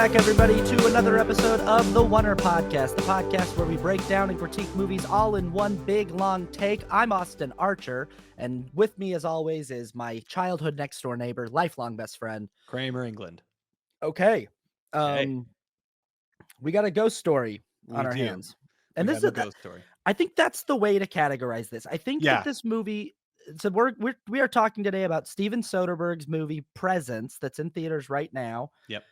back, everybody, to another episode of the Oner podcast, the podcast where we break down and critique movies all in one big, long take. I'm Austin Archer, and with me, as always, is my childhood next-door neighbor, lifelong best friend, Kramer, England. Okay. Okay. We got a ghost story on We our do. hands. We And got a ghost story. I think that's the way to categorize this. I think that Yeah. this movie, so we are talking today about Steven Soderbergh's movie Presence that's in theaters right now. Yep.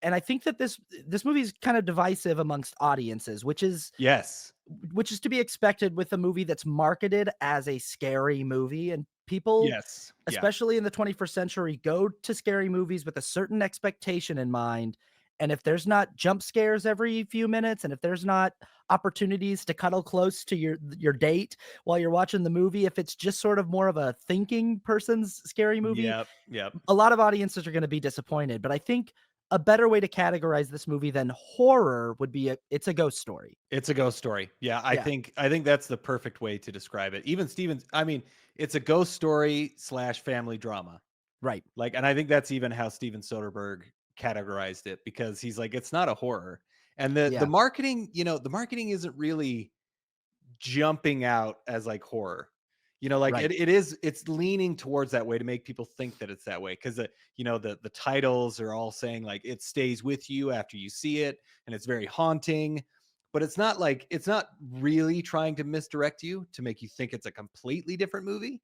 And I think that this movie is kind of divisive amongst audiences, which is Yes. to be expected with a movie that's marketed as a scary movie, and people, Yes. Yeah. especially in the 21st century, go to scary movies with a certain expectation in mind. And if there's not jump scares every few minutes, and if there's not opportunities to cuddle close to your date while you're watching the movie, if it's just sort of more of a thinking person's scary movie, Yep. Yep. a lot of audiences are going to be disappointed. But I think a better way to categorize this movie than horror would be it's a ghost story. It's a ghost story. Yeah. I Yeah. think that's the perfect way to describe it. Even Steven's, I mean, it's a ghost story / family drama. Right. Like, and I think that's even how Steven Soderbergh categorized it, because he's like, it's not a horror. And the marketing, the marketing isn't really jumping out as like horror. Like Right. it's leaning towards that way to make people think that it's that way, because the titles are all saying like it stays with you after you see it, and it's very haunting. But it's not really trying to misdirect you to make you think it's a completely different movie,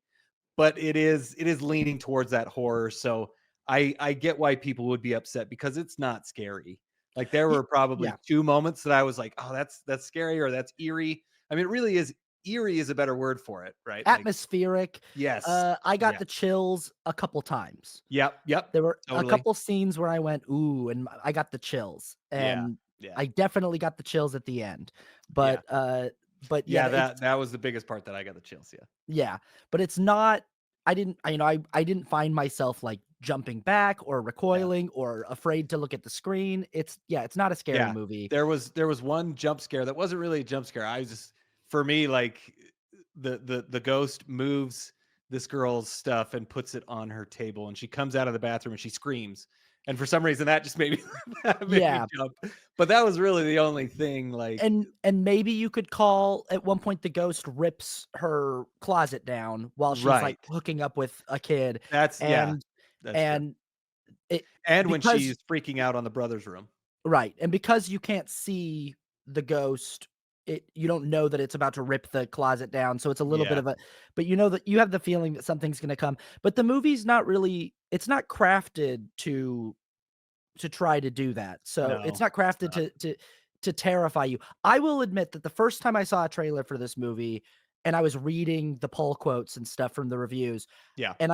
but it is leaning towards that horror. So I get why people would be upset, because it's not scary. Like, there were probably two moments that I was like, oh, that's scary, or that's eerie. I mean, it really is. Eerie is a better word for it, right? Atmospheric. Yes. I got the chills a couple times. Yep. There were a Totally. couple scenes where I went, ooh, and I got the chills. And Yeah. I definitely got the chills at the end. But that was the biggest part that I got the chills. Yeah, but it's not. I didn't find myself like jumping back or recoiling or afraid to look at the screen. It's not a scary movie. There was one jump scare that wasn't really a jump scare. I was just, for me, like, the ghost moves this girl's stuff and puts it on her table, and she comes out of the bathroom and she screams. And for some reason that just made me jump. But that was really the only thing. Like, and maybe you could call at one point the ghost rips her closet down while she's like hooking up with a kid. That's and true. It, and when she's freaking out on the brother's room. Right. And because you can't see the ghost, you don't know that it's about to rip the closet down. So it's a little bit of but you know that you have the feeling that something's going to come. But the movie's not really, it's not crafted to try to do that. So it's not crafted to terrify you. I will admit that the first time I saw a trailer for this movie, and I was reading the pull quotes and stuff from the reviews. And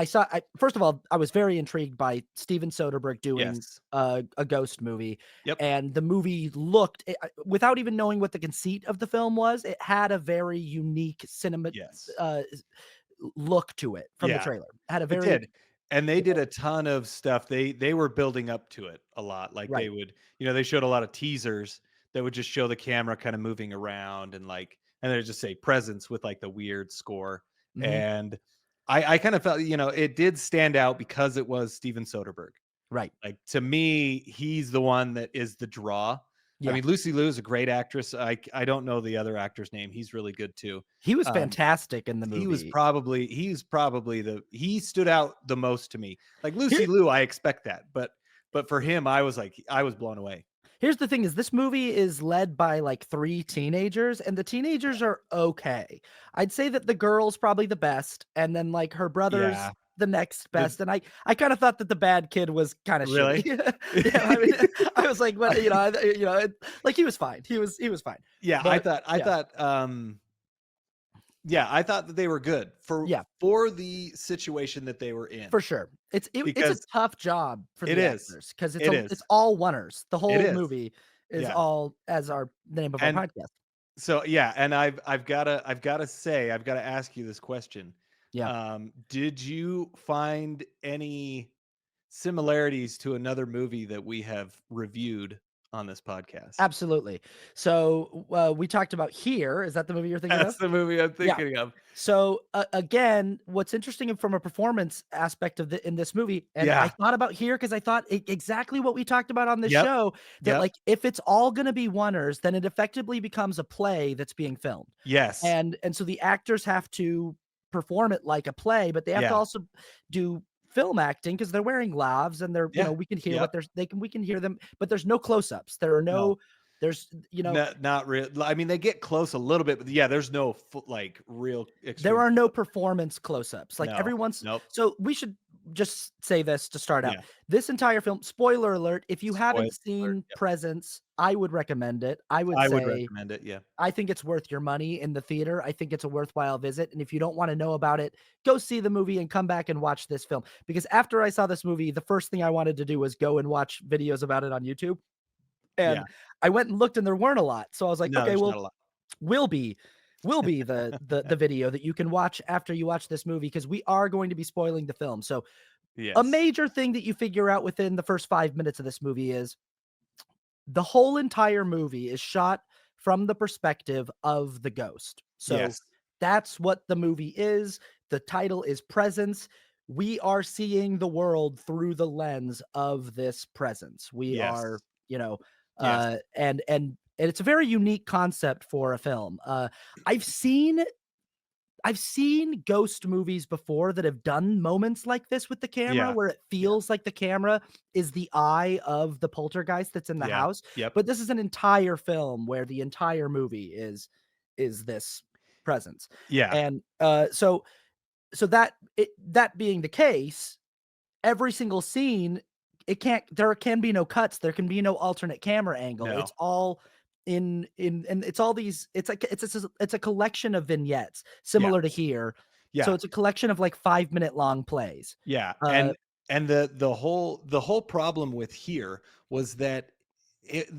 first of all, I was very intrigued by Steven Soderbergh doing a ghost movie. And the movie looked, without even knowing what the conceit of the film was, it had a very unique cinema look to it from the trailer. It had a very... It did. And they did a ton of stuff. They were building up to it a lot. Like, they would, they showed a lot of teasers that would just show the camera kind of moving around, and they'd just say presence with like the weird score. And I kind of felt, it did stand out because it was Steven Soderbergh. Right. Like, to me, he's the one that is the draw. I mean, Lucy Liu is a great actress. I don't know the other actor's name. He's really good too. He was fantastic in the movie. He stood out the most to me. Like, Lucy Liu, I expect that, but for him, I was blown away. Here's the thing: is this movie is led by like 3 teenagers, and the teenagers are okay. I'd say that the girl's probably the best, and then like her brother's the next best. And I kind of thought that the bad kid was kind of really. I mean, I was like, well, like he was fine. He was fine. Yeah, but I thought that they were good for the situation that they were in. For sure. It's a tough job for the actors, because it's all oneers. The whole movie is all as the name of our podcast. So and I've got to ask you this question. Did you find any similarities to another movie that we have reviewed on this podcast. Absolutely. So, we talked about Here. Is that the movie you're thinking That's of? the movie I'm Yeah. thinking of. So, again, what's interesting from a performance aspect of in this movie, and I Yeah. thought about Here because I thought exactly what we talked about on this Yep. show, that, Yep. like, if it's all gonna be oneers, then it effectively becomes a play that's being filmed. Yes. And so the actors have to perform it like a play, but they have to Yeah. also do film acting because 'cause they're wearing lavs and they're, Yeah. we can hear Yep. what we can hear them, but there's no close-ups. There are No. no there's, Not real. I mean, they get close a little bit, but yeah, there's no like real there extreme are no close. performance close-ups, like, No. every once Nope. so we should just say this to start out. Yeah. This entire film, spoiler alert, if you Spoiler haven't alert. seen Yep. Presence, I would recommend it. I would I would say recommend it. Yeah. I think it's worth your money in the theater. I think it's a worthwhile visit, and if you don't wanna know about it, go see the movie and come back and watch this film, because after I saw this movie, the first thing I wanted to do was go and watch videos about it on YouTube, Yeah. and I went and looked and there weren't a lot, so I was like, No, "Okay, there's not well, a lot. will be will be the video that you can watch after you watch this movie, because we are going to be spoiling the film." So, a Yes. major thing that you figure out within the first 5 minutes of this movie is the whole entire movie is shot from the perspective of the ghost. So, Yes. that's what the movie is. The title is Presence. We are seeing the world through the lens of this presence. We are, Yes. you know, Yes. and it's a very unique concept for a film. I've seen I've seen ghost movies before that have done moments like this with the camera Yeah. where it Yeah. feels like the camera is the eye of the poltergeist that's in the Yeah. house, Yep. but this is an entire film where the entire movie is this presence. Yeah. And, that being the case, every single scene, there can be no cuts, there can be no alternate camera angle. It's No. all in and it's all these it's a collection of vignettes Yeah. similar to Here. So Yeah. it's a collection of like 5-minute long plays. Yeah, Uh and the whole problem with Here was that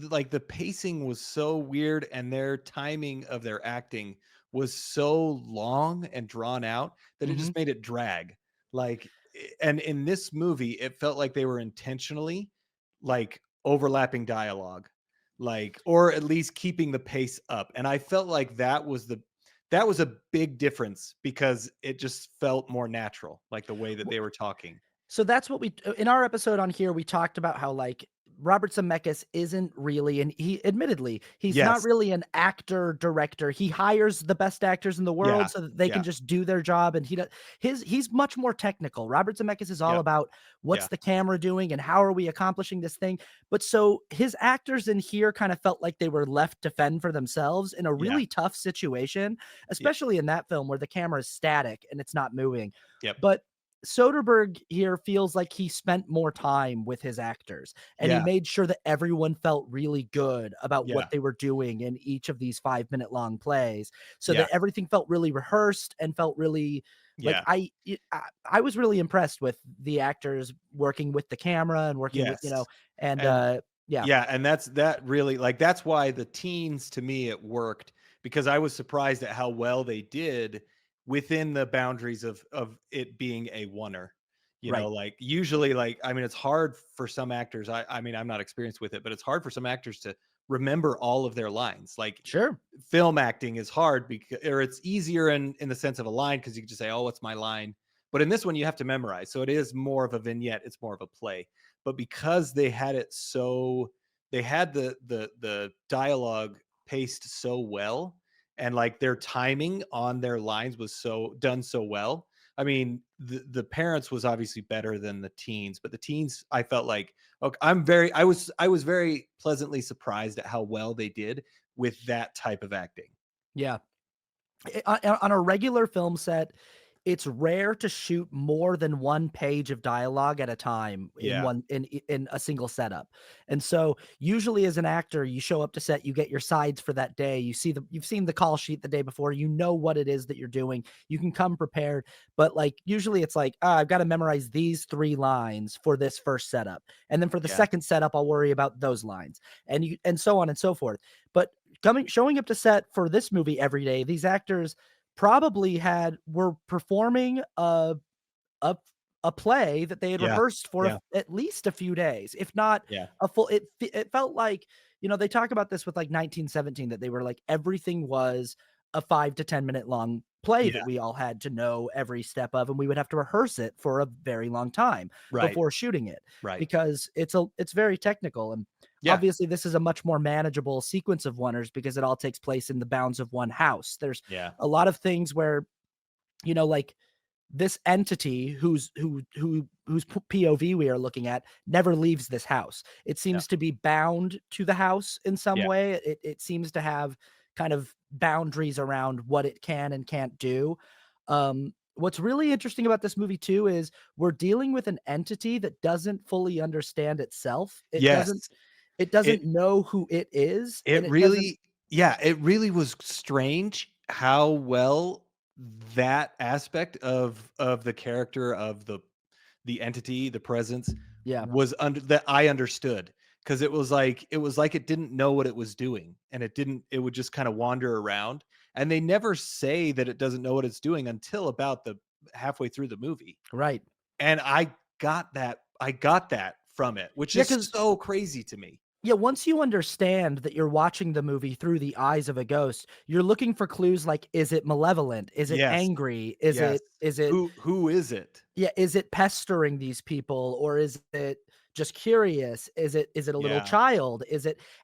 like the pacing was so weird and their timing of their acting was so long and drawn out that it mhm. just made it drag. Like and in this movie it felt like they were intentionally like overlapping dialogue, like or at least keeping the pace up. And I felt like that was a big difference because it just felt more natural, like the way that they were talking. So that's what in our episode on Here, we talked about how, like, Robert Zemeckis isn't really, and he admittedly, he's not Yes. really an actor director. He hires the best actors in the Yeah. world so that they can Yeah. just do their job, and he's much more technical. Robert Zemeckis is all Yep. about what's Yeah. the camera doing and how are we accomplishing this thing. But so his actors in Here kind of felt like they were left to fend for themselves in a Yeah. really tough situation, Yeah. especially in that film where the camera is static and it's not moving. Yep. But Soderbergh here feels like he spent more time with his actors, and he Yeah. made sure that everyone felt really good about Yeah. what they were doing in each of these 5-minute long plays, so Yeah. that everything felt really rehearsed and felt really like Yeah. I was really impressed with the actors working with the camera and working with, Yes. and, And yeah. yeah, and that really like that's why the teens to me it worked because I was surprised at how well they did within the boundaries of it being a oneer. You know, Right. like usually like I mean it's hard for some actors. I mean I'm not experienced with it, but it's hard for some actors to remember all of their lines. Like Sure. film acting is hard because or it's easier in the sense of a line because you can just say, "Oh, what's my line?" But in this one, you have to memorize, so it is more of a vignette. It's more of a play. But because they had it so, they had the dialogue paced so well, and like their timing on their lines was so done so well. I mean, the parents was obviously better than the teens, but the teens, I felt like okay, I was very pleasantly surprised at how well they did with that type of acting. Yeah. On a regular film set, it's rare to shoot more than 1 page of dialogue at a time in Yeah. in a single setup. And so, usually as an actor, you show up to set, you get your sides for that day, you've seen the call sheet the day before, you know what it is that you're doing, you can come prepared, but, like, usually it's like, "Ah, I've gotta memorize these 3 lines for this first setup, and then for the Yeah. second setup, I'll worry about those lines," and so on and so forth. But showing up to set for this movie every day, these actors probably were performing a a play that they had Yeah. rehearsed for Yeah. at least a few days, if not Yeah. a full it felt like they talk about this with like 1917 that they were like everything was a 5 to 10 minute long play Yeah. that we all had to know every step of, and we would have to rehearse it for a very long time Right. before shooting it Right. because it's very technical. And Yeah. obviously this is a much more manageable sequence of wonders because it all takes place in the bounds of one house. There's Yeah. a lot of things where, like this entity whose POV we are looking at never leaves this house. It Yeah. seems to be bound to the house in some Yeah. way. It seems to have kind of boundaries around what it can and can't do. What's really interesting about this movie too is we're dealing with an entity that doesn't fully understand itself. It doesn't Yes. it It doesn't know who it is, and it it doesn't. really yeah, it really was strange how well that aspect of the character of the entity, the presence Yeah, was under that I understood, because it was like it didn't know what it was doing, and it would just kind of wander around, and they never say that it doesn't know what it's doing until about the halfway through the movie. right. And I got that from it, which Yeah, is because so crazy to me. yeah, once you understand that you're watching the movie through the eyes of a ghost, you're looking for clues like, is it malevolent? Is it Yes. angry? Is Yes. it Who is it? yeah, is it pestering these people or is it just curious? Is it a little Yeah. child?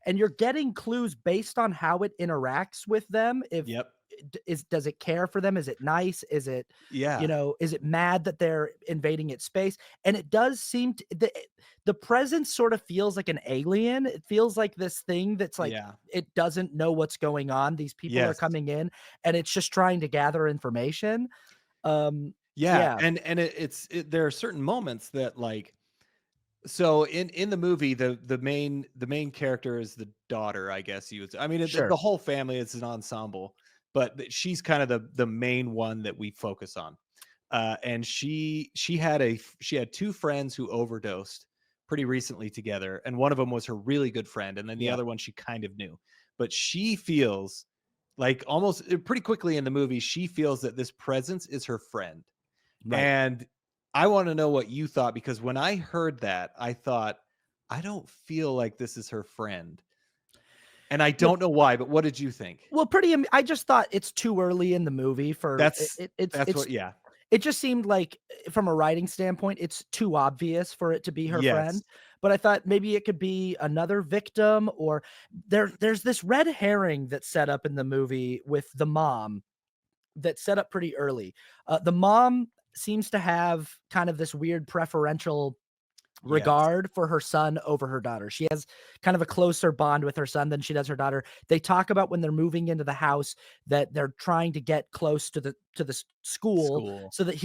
And you're getting clues based on how it interacts with them. If Yep. does it care for them? Is it nice? Yeah. Is it mad that they're invading its space? And it does seem to, the presence sort of feels like an alien. It feels like this thing that's like Yeah. it doesn't know what's going on. These people are Yes. coming in and it's just trying to gather information. Um, Yeah, yeah, and there are certain moments that, like, so in the movie, the main character is the daughter, I guess you would say. I mean, the sure. whole family is an ensemble, but she's kind of the main one that we focus on. And she had two friends who overdosed pretty recently together, and one of them was her really good friend, and then the Yeah, other one she kind of knew. But she feels like almost pretty quickly in the movie, she feels that this presence is her friend. right. And I want to know what you thought, because when I heard that, I thought, I don't feel like this is her friend. And I Yeah, don't know why, but what did you think? well, I just thought it's too early in the movie for That's that's what yeah. it just seemed like from a writing standpoint, it's too obvious for it to be her Yes. friend, but I thought maybe it could be another victim or there's this red herring that's set up in the movie with the mom that's set up pretty early. The mom seems to have kind of this weird preferential Yes. regard for her son over her daughter. She has kind of a closer bond with her son than she does her daughter. They talk about when they're moving into the house that they're trying to get close to the school School. so that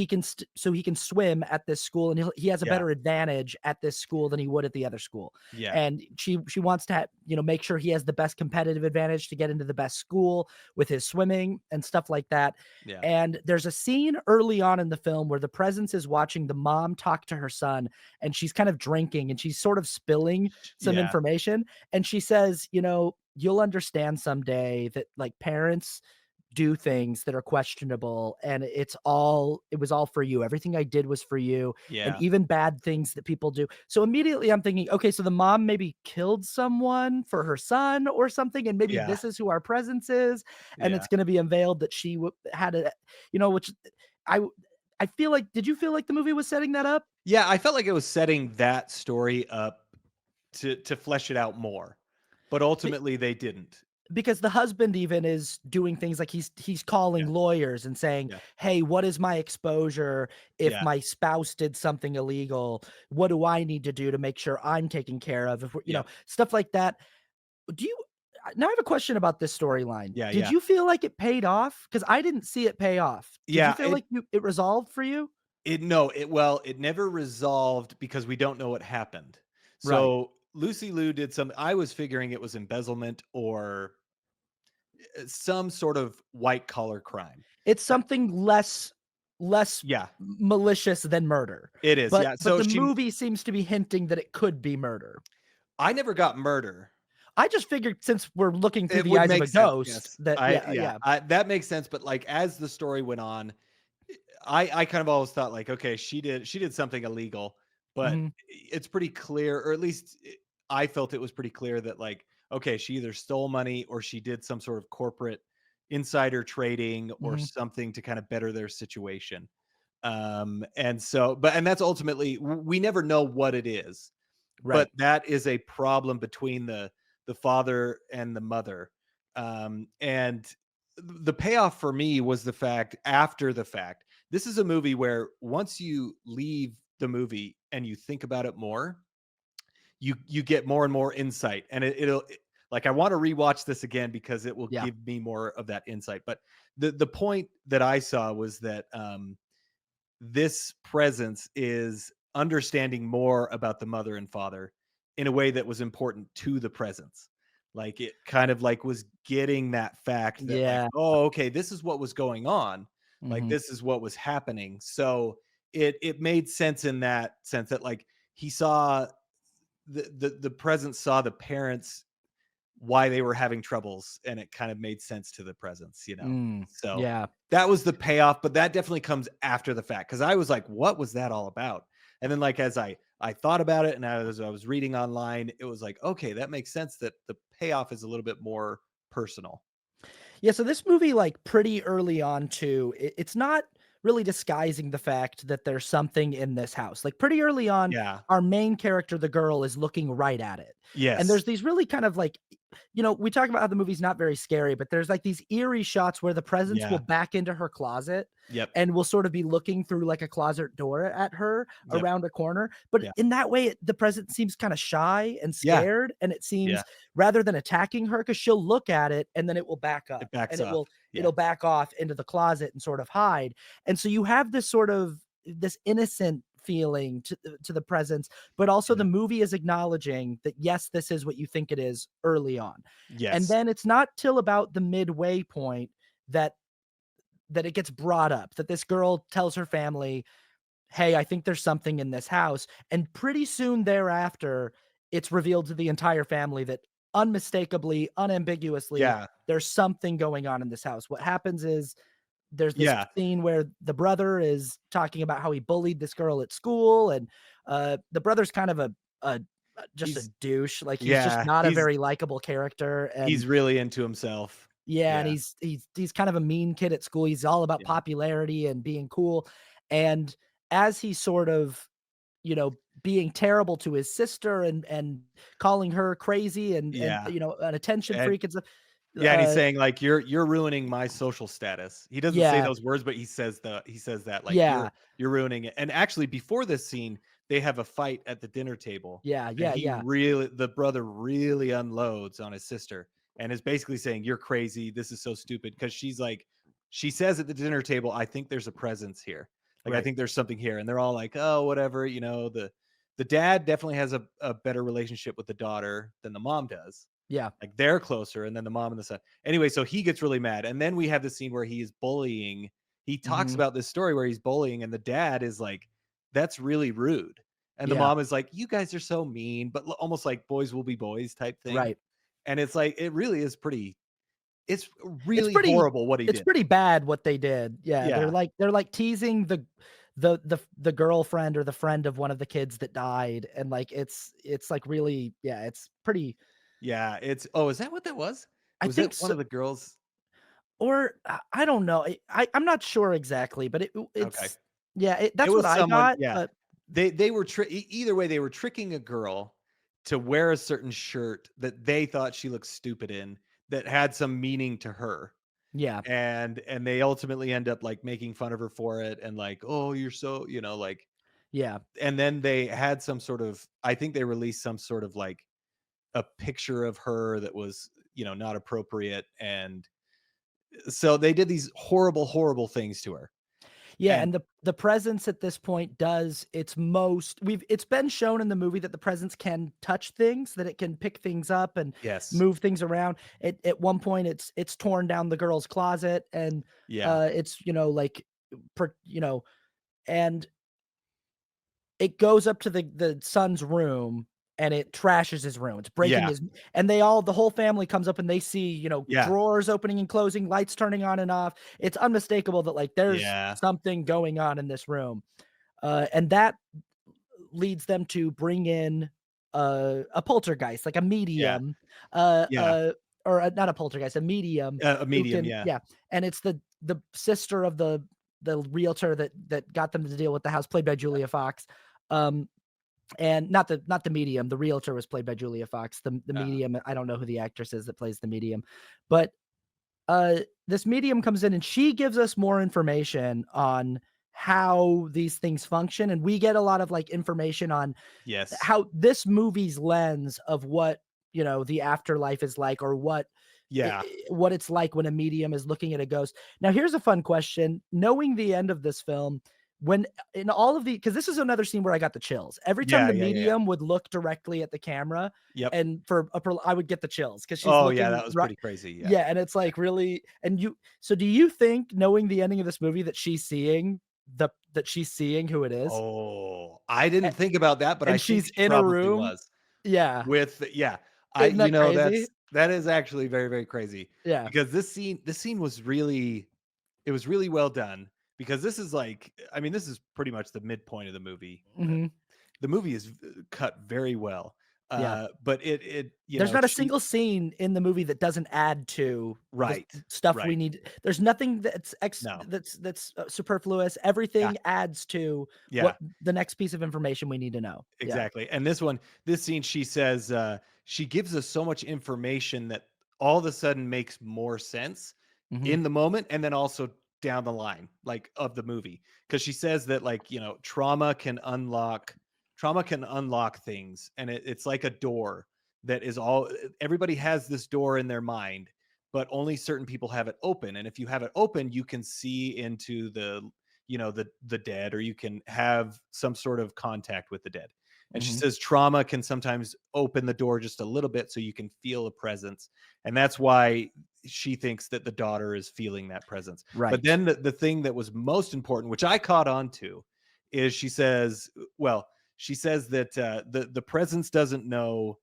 so he can swim at this school and he has a Yeah. better advantage at this school than he would at the other school. Yeah. And she wants to make sure he has the best competitive advantage to get into the best school with his swimming and stuff like that. Yeah. And there's a scene early on in the film where the presence is watching the mom talk to her son and she's kind of drinking and she's sort of spilling some Yeah. information. And she says, you'll understand someday that like parents do things that are questionable and it was all for you. Everything I did was for you. And Yeah. even bad things that people do. So immediately I'm thinking, okay, so the mom maybe killed someone for her son or something. And maybe Yeah. this is who our presence is. And Yeah. it's going to be unveiled that she had a, which I, I feel like, did you feel like the movie was setting that up? Yeah, I felt like it was setting that story up to flesh it out more. But ultimately they didn't. Because the husband even is doing things like he's calling Yeah. lawyers and saying, Yeah. "Hey, what is my exposure if Yeah. my spouse did something illegal? What do I need to do to make sure I'm taken care of?" If we're, Yep. stuff like that. Do you Now I have a question about this storyline. Yeah. Did Yeah. you feel like it paid off? Because I didn't see it pay off. Did you Yeah. feel like it resolved for you? It never resolved because we don't know what happened. Right. So Lucy Liu did some I was figuring it was embezzlement or some sort of white collar crime. It's Uh, something less yeah, malicious than murder. it is. But Yeah. but So the movie seems to be hinting that it could be murder. I never got murder. I just figured since we're looking through It the would eyes of make a sense. ghost Yes. that yeah. That makes sense. But like as the story went on, I kind of always thought like, okay, she did something illegal, but Mhm. it's pretty clear, or at least I felt it was pretty clear that like, okay, she either stole money or she did some sort of corporate insider trading or Mhm. something to kind of better their situation. And so, but and that's ultimately we never know what it is, but Right. that is a problem between the father and the mother. And the payoff for me was the fact after the fact. This is a movie where once you leave the movie and you think about it more, you get more and more insight, and like I want to rewatch this again because it will Yeah. give me more of that insight. But the point that I saw was that this presence is understanding more about the mother and father in a way that was important to the presence. Like it kind of like was getting that fact that like, Yeah. oh, okay, this is what was going on. Like Mhm. this is what was happening. So it made sense in that sense that like he saw the presence saw the parents why they were having troubles, and it kind of made sense to the presence, you know? Mm. So, Yeah. that was the payoff, but that definitely comes after the fact because I was like, "What was that all about?" And then, like, as I thought about it and as I was reading online, it was like, "Okay, that makes sense that the payoff is a little bit more personal." Yeah, so this movie, like, pretty early on too, it's not really disguising the fact that there's something in this house. Like, pretty early on, Yeah. our main character, the girl, is looking right at it. And Yes. there's these really kind of like, we talk about how the movie's not very scary, but there's like these eerie shots where the presence will Yeah. back into her closet Yep. and will sort of be looking through like a closet door at her Yep. around a corner. But Yeah. in that way, the presence seems kind of shy and Yeah. scared. And it Yeah. seems rather than attacking her, because she'll look at it and then it will back up It backs and off. Yeah. it'll back off into the closet and sort of hide. And so you have this sort of this innocent feeling to the presence, but also Yeah. the movie is acknowledging that yes, this is what you think it is early on. And Yes. then it's not till about the midway point that it gets brought up that this girl tells her family, "Hey, I think there's something in this house." And pretty soon thereafter, it's revealed to the entire family that unmistakably, unambiguously, Yeah. there's something going on in this house. What happens is there's this Yeah. scene where the brother is talking about how he bullied this girl at school, and the brother's kind of a just a He's douche. Like he's just yeah, not a very likable character, and he's really into himself. yeah, and Yeah. he's kind of a mean kid at school. He's all about Yeah. popularity and being cool. And as he's sort of, being terrible to his sister and calling her crazy and Yeah. an attention And freak and stuff. yeah, and he's saying like you're ruining my social status. He doesn't say Yeah, those words, but he says that like yeah, you're ruining it. And actually before this scene, they have a fight at the dinner table yeah, and yeah, yeah, the brother really unloads on his sister and is basically saying you're crazy. This is so stupid because she's like she says at the dinner table, I think there's a presence here. Like I right, think there's something here and they're all like, "Oh, whatever, the dad definitely has a better relationship with the daughter than the mom does. yeah, Like they're closer, and then the mom and the son. Anyway, so he gets really mad, and then we have the scene where he is bullying. He talks mhm, about this story where he's bullying, and the dad is like, "That's really rude," and the yeah, mom is like, "You guys are so mean," but almost like boys will be boys type thing. right. And it's like it really is pretty. It's It's really pretty horrible what he it's did. pretty bad what they did. Yeah, Yeah, they're like teasing the girlfriend or the friend of one of the kids that died, and like it's like really, yeah, it's pretty. yeah. It's oh, is that what that was? I Was think that one so, of the girls? or I don't know. I'm not sure exactly, but Okay. it's yeah, It that's what was I someone got, yeah. but They were either way, they were tricking a girl to wear a certain shirt that they thought she looked stupid in, that had some meaning to her, yeah, and they ultimately end up, like, making fun of her for it and like, "Oh, you're so" like yeah, and then they had some sort of I think they released some sort of, like, a picture of her that was, not appropriate, and so they did these horrible, horrible things to her, yeah, and and the presence at this point does its most. It's been shown in the movie that the presence can touch things, that it can pick things up and yes. move things around. At one point, it's torn down the girl's closet, and Yeah. it's like and it goes up to the son's room and it trashes his room. It's breaking Yeah. his, and the whole family comes up and they see, Yeah. drawers opening and closing, lights turning on and off. It's unmistakable that like there's Yeah. something going on in this room. And that leads them to bring in a poltergeist, like a Yeah. medium, uh, Yeah. uh, or not a poltergeist, a medium A who medium, can yeah. yeah, and it's the sister of the realtor that got them to deal with the house, played by Julia Fox. Um, and not the medium, the realtor was played by Julia Fox. The Uh, medium, I don't know who the actress is that plays the medium, but this medium comes in and she gives us more information on how these things function, and we get a lot of like information on yes. how this movie's lens of what the afterlife is like, or Yeah. what it's like when a medium is looking at a ghost. Now here's a fun question: knowing the end of this film, when in all of the because this is another scene where I got the chills every time Yeah, the yeah, yeah, yeah. medium would look directly at the camera, Yep. and I would get the chills because she's Oh, yeah, looking that was right. pretty crazy, yeah. Yeah, and it's like really, and you so do you think, knowing the ending of this movie, that she's seeing who it is? Oh, I A didn't think about that, but I and think she's she in a probably room. was. Yeah. With yeah, Isn't that crazy? that is actually very, very crazy Yeah. because this scene was really it was really well done because this is like I mean, this is pretty much the midpoint of the movie. Mhm. The movie is cut very well, Yeah. but it There's not a single scene in the movie that doesn't add to the right, stuff we right. need. There's nothing No, superfluous. yeah, Everything adds to yeah. what the next piece of information we need to know. Yeah. Exactly. And this scene, she says, she gives us so much information that all of a sudden makes more sense Mhm. in the moment and then also down the line, like of the movie. Cause she says that like, trauma can unlock things. And it's like a door that is everybody has this door in their mind, but only certain people have it open. And if you have it open, you can see into the dead, or you can have some sort of contact with the dead. And she Mhm. says trauma can sometimes open the door just a little bit so you can feel a presence. And that's why she thinks that the daughter is feeling that presence. But Right. then the thing that was most important, which I caught on to, is she says that the presence doesn't know.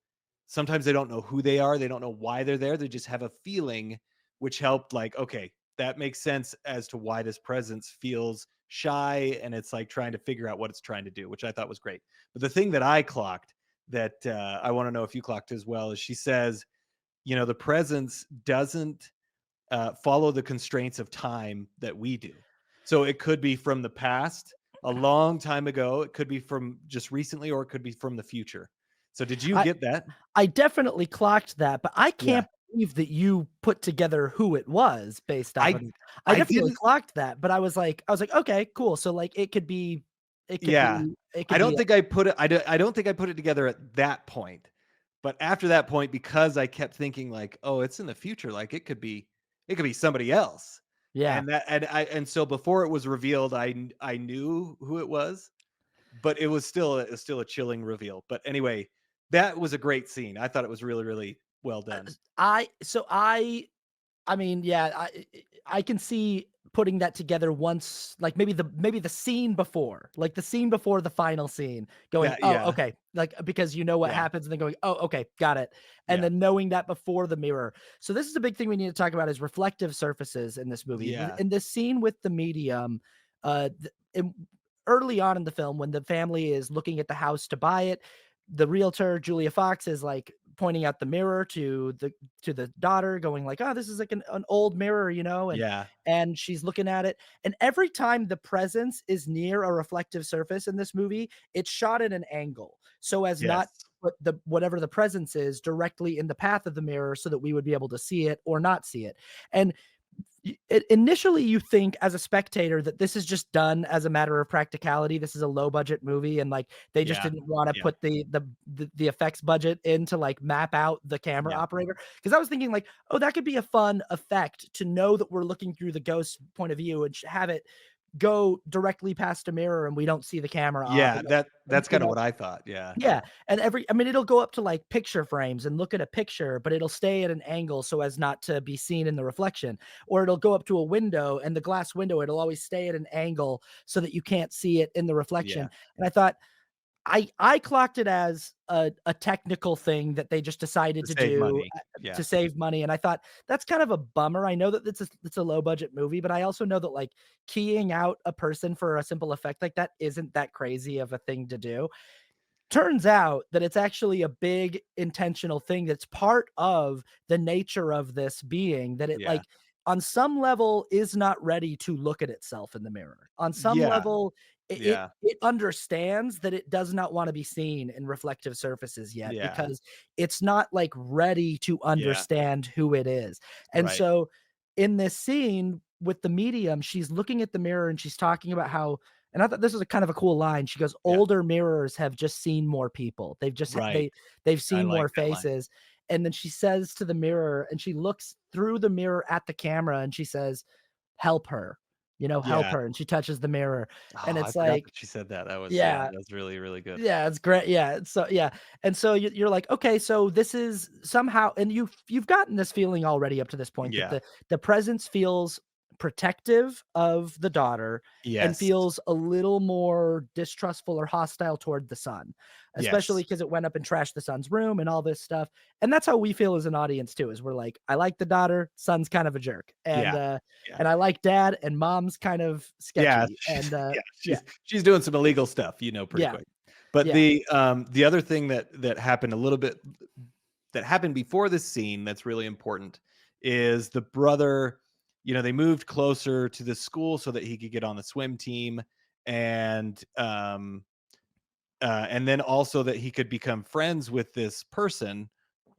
Sometimes they don't know who they are. They don't know why they're there. They just have a feeling, which helped. Like, okay, that makes sense as to why this presence feels shy and it's like trying to figure out what it's trying to do, which I thought was great. But the thing that I clocked that I want to know if you clocked as well is she says, the presence doesn't follow the constraints of time that we do. So it could be from the past, a long time ago. It could be from just recently, or it could be from the future. So did you I get that? I definitely clocked that, but I Yeah. can't believe that you put together who it was based off of I it. I I definitely didn't clocked that, but I was like, "Okay, cool." So, like, it could yeah. be it I could don't be think I put it I don't think I put it together at that point. But after that point, because I kept thinking like, "Oh, it's in the future, like it could be somebody else." yeah. And so before it was revealed, I knew who it was, but it was still a chilling reveal. But anyway, that was a great scene. I thought it was really, really well done. I so I mean, yeah, I can see putting that together once, like, maybe the scene before, like, the scene before the final scene, going, That "Oh, yeah, okay," like, because you know what yeah, happens, and then going, "Oh, okay, got it," and yeah, then knowing that before the mirror. So this is a big thing we need to talk about, is reflective surfaces in this movie. yeah, In this scene with the medium, early on in the film, when the family is looking at the house to buy it, the realtor, Julia Fox, is, like, pointing out the mirror to the daughter, going like, "Oh, this is like an old mirror," yeah. and she's looking at it. And every time the presence is near a reflective surface in this movie, it's shot at an angle so as not Yes. put the whatever the presence is directly in the path of the mirror, so that we would be able to see it or not see it. And initially you think as a spectator that this is just done as a matter of practicality. This is a low budget movie, and like they just Yeah, didn't want to yeah, put the effects budget in to like map out the camera yeah, operator. Because I was thinking like, oh, that could be a fun effect to know that we're looking through the ghost point of view, and have it go directly past a mirror and we don't see the camera op. yeah. And, That's you kind of know, what I thought. Yeah, yeah, and I mean, it'll go up to, like, picture frames and look at a picture, but it'll stay at an angle so as not to be seen in the reflection, or it'll go up to a window, and the glass window, it'll always stay at an angle so that you can't see it in the yeah. reflection. And I thought I clocked it as a technical thing that they just decided To to save do, money. Yeah, to save money, and I thought, "That's kind of a bummer." I know that it's a low budget movie, but I also know that, like, keying out a person for a simple effect like that isn't that crazy of a thing to do. turns out that it's actually a big intentional thing that's part of the nature of this being, that it, Yeah. like, on some level is not ready to look at itself in the mirror. On some Yeah. level, Yeah. it understands that it does not wanna be seen in reflective surfaces yet, Yeah. because it's not, like, ready to Yeah. understand who it is. And Right. so in this scene with the medium, she's looking at the mirror and she's talking about how, and I thought this was a kind of a cool line. She goes, Yeah. "Older mirrors have just seen more people. Right. They've I seen like more that line. faces." And then she says to the mirror, and she looks through the mirror at the camera and she says, "Help her, help Yeah. her." And she touches the mirror. And Oh, I it's forgot like, that she said that. That was yeah, yeah, that was really, really good. yeah, it's great. Yeah, so yeah, and so you're like, okay, so this is somehow, and you've gotten this feeling already up to this point, that Yeah. the presence feels protective of the daughter and Yes. feels a little more distrustful or hostile toward the son, especially Yes. because it went up and trashed the son's room and all this stuff. And that's how we feel as an audience too, is we're like, I like the daughter, son's kind of a jerk, Yeah. Yeah. and I like dad, and mom's kind of Yeah. sketchy, and Yeah, yeah, she's doing some illegal stuff, pretty yeah, quick. But yeah, the other thing that happened a little bit that happened before this scene that's really important is the brother, they moved closer to the school so that he could get on the swim team, and and then also that he could become friends with this person.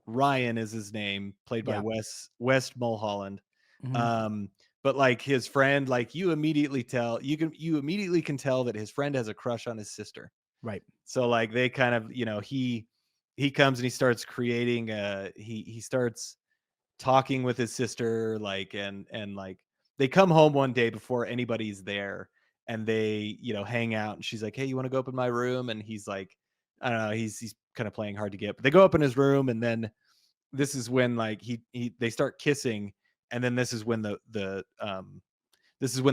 Ryan is his name, played by yeah. West Mulholland. Mhm. Um, but like his friend, like you immediately can tell that his friend has a crush on his sister. Right. So like they kind of, he comes and he starts creating he starts talking with his sister, like, and like they come home one day before anybody's there, and they, hang out, and she's like, "Hey, you want to go up in my room?" And he's like, I don't know, he's kind of playing hard to get. But they go up in his room, and then this is when like he they start kissing, and then this is when the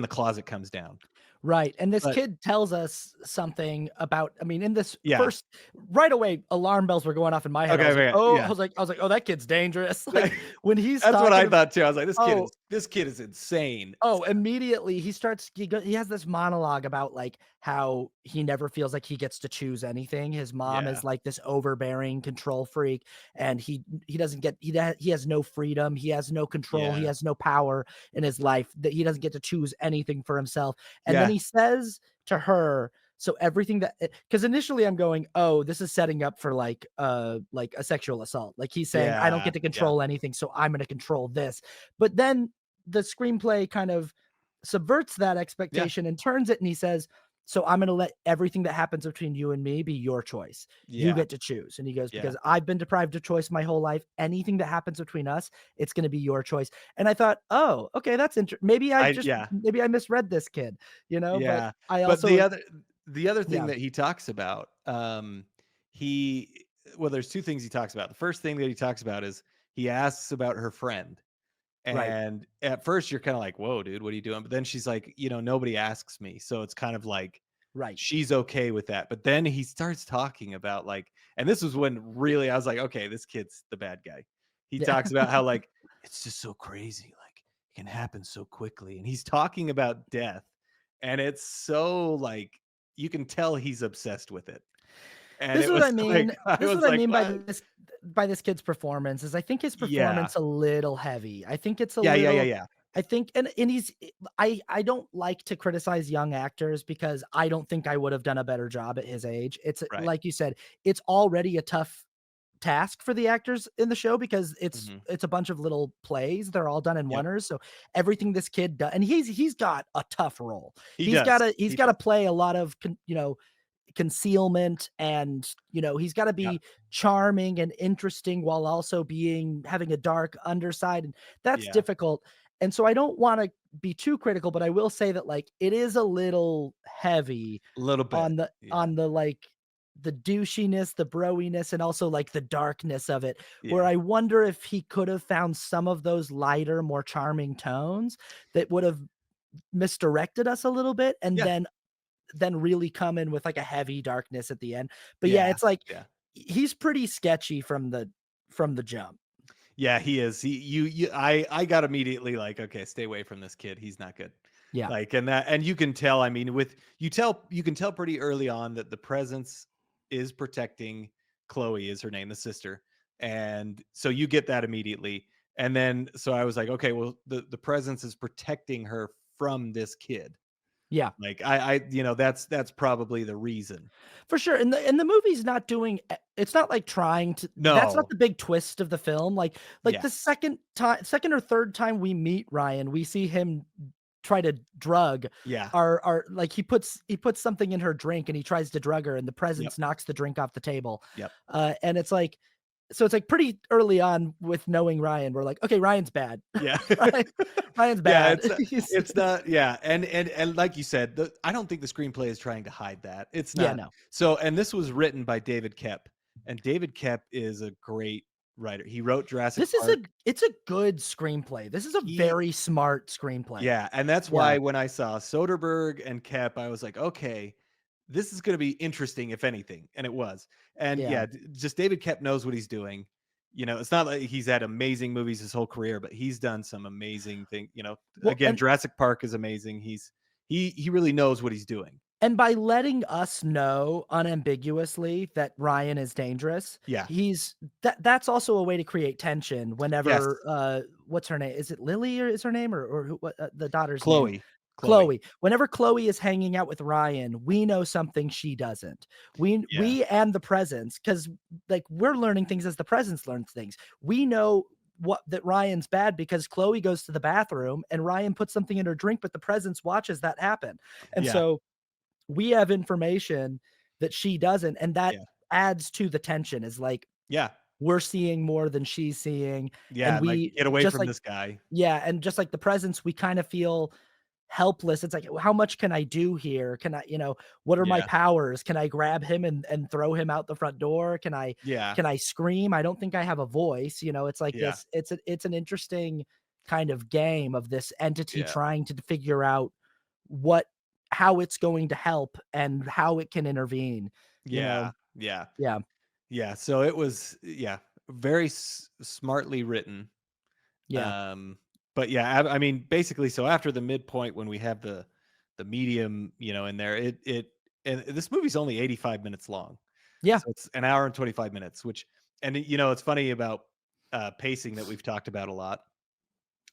closet comes down. Right, and this But kid tells us something about, I mean, in this yeah. first, right away, alarm bells were going off in my head. Okay, okay, yeah. I was like, "Oh, that kid's dangerous." Like, when he's That's what I talking thought too. I was like, oh, this kid is insane. oh, immediately he has this monologue about, like, how he never feels like he gets to choose anything. His mom Yeah. is like this overbearing control freak, and he doesn't get he has no freedom, he has no control, he Yeah. has no power in his life, that he doesn't get to choose anything for himself. And then Yeah. he says to her, so everything that, because initially I'm going, "Oh, this is setting up for, like a sexual assault." Like, he's saying, "I don't Yeah. get to Yeah. control anything, so I'm gonna control this." But then the screenplay kind of subverts that Yeah. expectation and turns it, and he says, "So I'm gonna let everything that happens between you and me be your choice. You Yeah. get to choose." And he goes, Yeah. "Because I've been deprived of choice my whole life. Anything that happens between us, it's gonna be your choice." And I thought, "Oh, okay, that's Yeah. maybe I misread this kid, But Yeah. I But also, the other thing yeah, that he talks about, he well, there's two things he talks about. The first thing that he talks about is he asks about her friend. right, And at first you're kind of like, "Whoa, dude, what are you doing?" But then she's like, "Nobody asks me." So it's kind of like right. she's okay with that. But then he starts talking about like, and this was when really I was like, "Okay, this kid's the bad guy." He Yeah. talks about how like it's just so crazy, like it can happen so quickly. And he's talking about death. And it's so like you can tell he's obsessed with it. And This is it what was I like mean. I This is was what I like, mean "What?" by this kid's performance, is I think his Yeah. performance a little heavy. I think it's a Yeah, yeah, yeah, little, yeah. I think, and he's I don't like to criticize young actors, because I don't think I would have done a better job at his age. It's Right. like you said, it's already a tough task for the actors in the show, because Mhm. it's a bunch of little plays. They're all done in Yep. oneers. So everything this kid does, and he's got a tough role. He does. He's He got to does. play a lot of concealment, and he's got to Yeah. be charming and interesting while also having a dark underside, and that's Yeah. difficult. And so I don't want to be too critical, but I will say that, like, it is a little heavy A little bit. Yeah. on the, like, the douchiness, the broiness, and also, like, the darkness of it, where Yeah. I wonder if he could have found some of those lighter, more charming tones that would have misdirected us a little bit, and Yeah. then really come in with, like, a heavy darkness at the end. But yeah, Yeah. it's like Yeah. he's pretty sketchy from the jump. Yeah, he is. I got immediately like, okay, stay away from this kid. He's not good. Yeah. Like, and you can tell, I mean, you can tell pretty early on that the presence is protecting Chloe, is her name, the sister. And so you get that immediately. And then so I was like, okay, well, the presence is protecting her from this kid. Yeah. Like that's probably the reason. For sure, and the movie's not doing it's not, like, trying to that's not No. the big twist of the film, like, Yeah. the second or third time we meet Ryan, we see him try to drug Yeah. our like, he puts something in her drink, and he tries to drug her, and the Yep. presence knocks the drink off the table, Yep. and it's like so it's, like, pretty early on with knowing Ryan, we're like, "Okay, Ryan's bad." Yeah. Ryan Ryan's Yeah, bad. He's it's not yeah, and like you said, I don't think the screenplay is trying to hide that. It's Yeah, not. no. So, and this was written by David Koepp, and David Koepp is a great writer. He wrote Jurassic This is a Park. it's a good screenplay. This is a He very smart screenplay. Yeah, and that's Yeah, why when I saw Soderbergh and Koepp, I was like, "Okay, this is gonna be interesting if anything," and it was. And yeah. yeah, just David Koepp knows what he's doing. It's not like he's had amazing movies his whole career, but he's done some amazing thing. Well, Again, Jurassic Park is amazing. He really knows what he's doing. and by letting us know unambiguously that Ryan is dangerous, Yeah. that's also a way to create tension Yes. whenever, what's her name? Is it Lily or is her name or who what, the daughter's name? Chloe. Chloe. Chloe. Whenever Chloe is hanging out with Ryan, we know something she doesn't. Yeah. We and the presence, because like, we're learning things as the presence learns things. We know that Ryan's bad because Chloe goes to the bathroom and Ryan puts something in her drink, but the presence watches that happen. And Yeah. so we have information that she doesn't, and that Yeah. adds to the tension, is like, Yeah. we're seeing more than she's seeing, and Yeah. Like, we get away just from like this guy. yeah, and just like the presence, we kind of feel helpless. It's like, how much can I do here? Can I, what are my Yeah. powers? Can I grab him and throw him out the front door? Yeah. Can I scream? I don't think I have a voice. It's like Yeah. this. It's an interesting kind of game of this entity Yeah. trying to figure out what how it's going to help and how it can intervene. You know, Yeah. Yeah. yeah, Yeah. So it was, yeah, very smartly written. yeah, Um, but yeah, I mean, basically, so after the midpoint, when we have the medium, in there, and this movie's only 85 minutes long, yeah, so it's an hour and 25 minutes. It's funny about pacing that we've talked about a lot.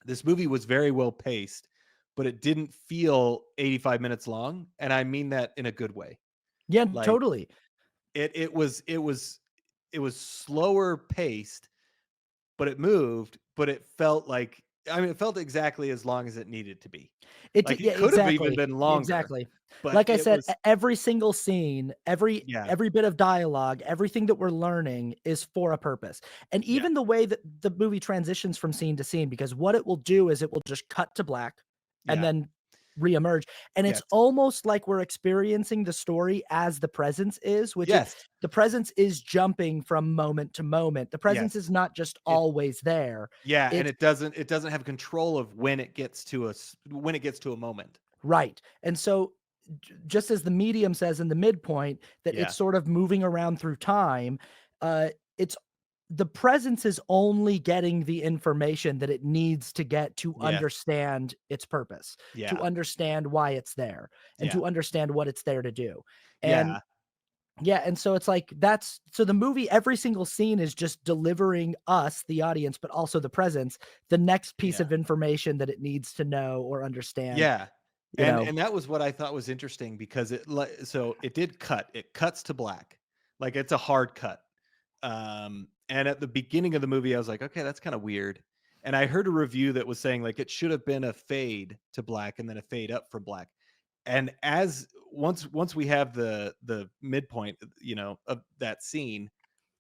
This movie was very well paced, but it didn't feel 85 minutes long, and I mean that in a good way. yeah, Like totally. it was slower paced, but it moved, but it felt like, I mean, it felt exactly as long as it needed to be. Like, Yeah, it could have even exactly, been longer, exactly. but Like I it said, was every single scene, yeah, every bit of dialogue, everything that we're learning is for a purpose. And yeah, even the way that the movie transitions from scene to scene, because what it will do is it will just cut to black and yeah, then reemerge. And it's yes, almost like we're experiencing the story as the presence is, which is yes, the presence is jumping from moment to moment. The presence is yes. not just It always there. Yeah, and It's it doesn't have control of when it gets to a moment. right. And so, just as the medium says in the midpoint, that Yeah, it's sort of moving around through time, it's the presence is only getting the information that it needs to get to yeah, understand its purpose, to yeah, understand why it's there, and yeah, to understand what it's there to do. And yeah, yeah, and so it's like that's so the movie, every single scene is just delivering us, the audience, but also the presence, the next piece yeah. of information that it needs to know or understand, Yeah. you know. And that was what I thought was interesting, because so it did cut. It cuts to black. Like, it's a hard cut. And at the beginning of the movie, I was like, okay, that's kind of weird. And I heard a review that was saying, like, it should have been a fade to black and then a fade up from black. And as once we have the midpoint, of that scene,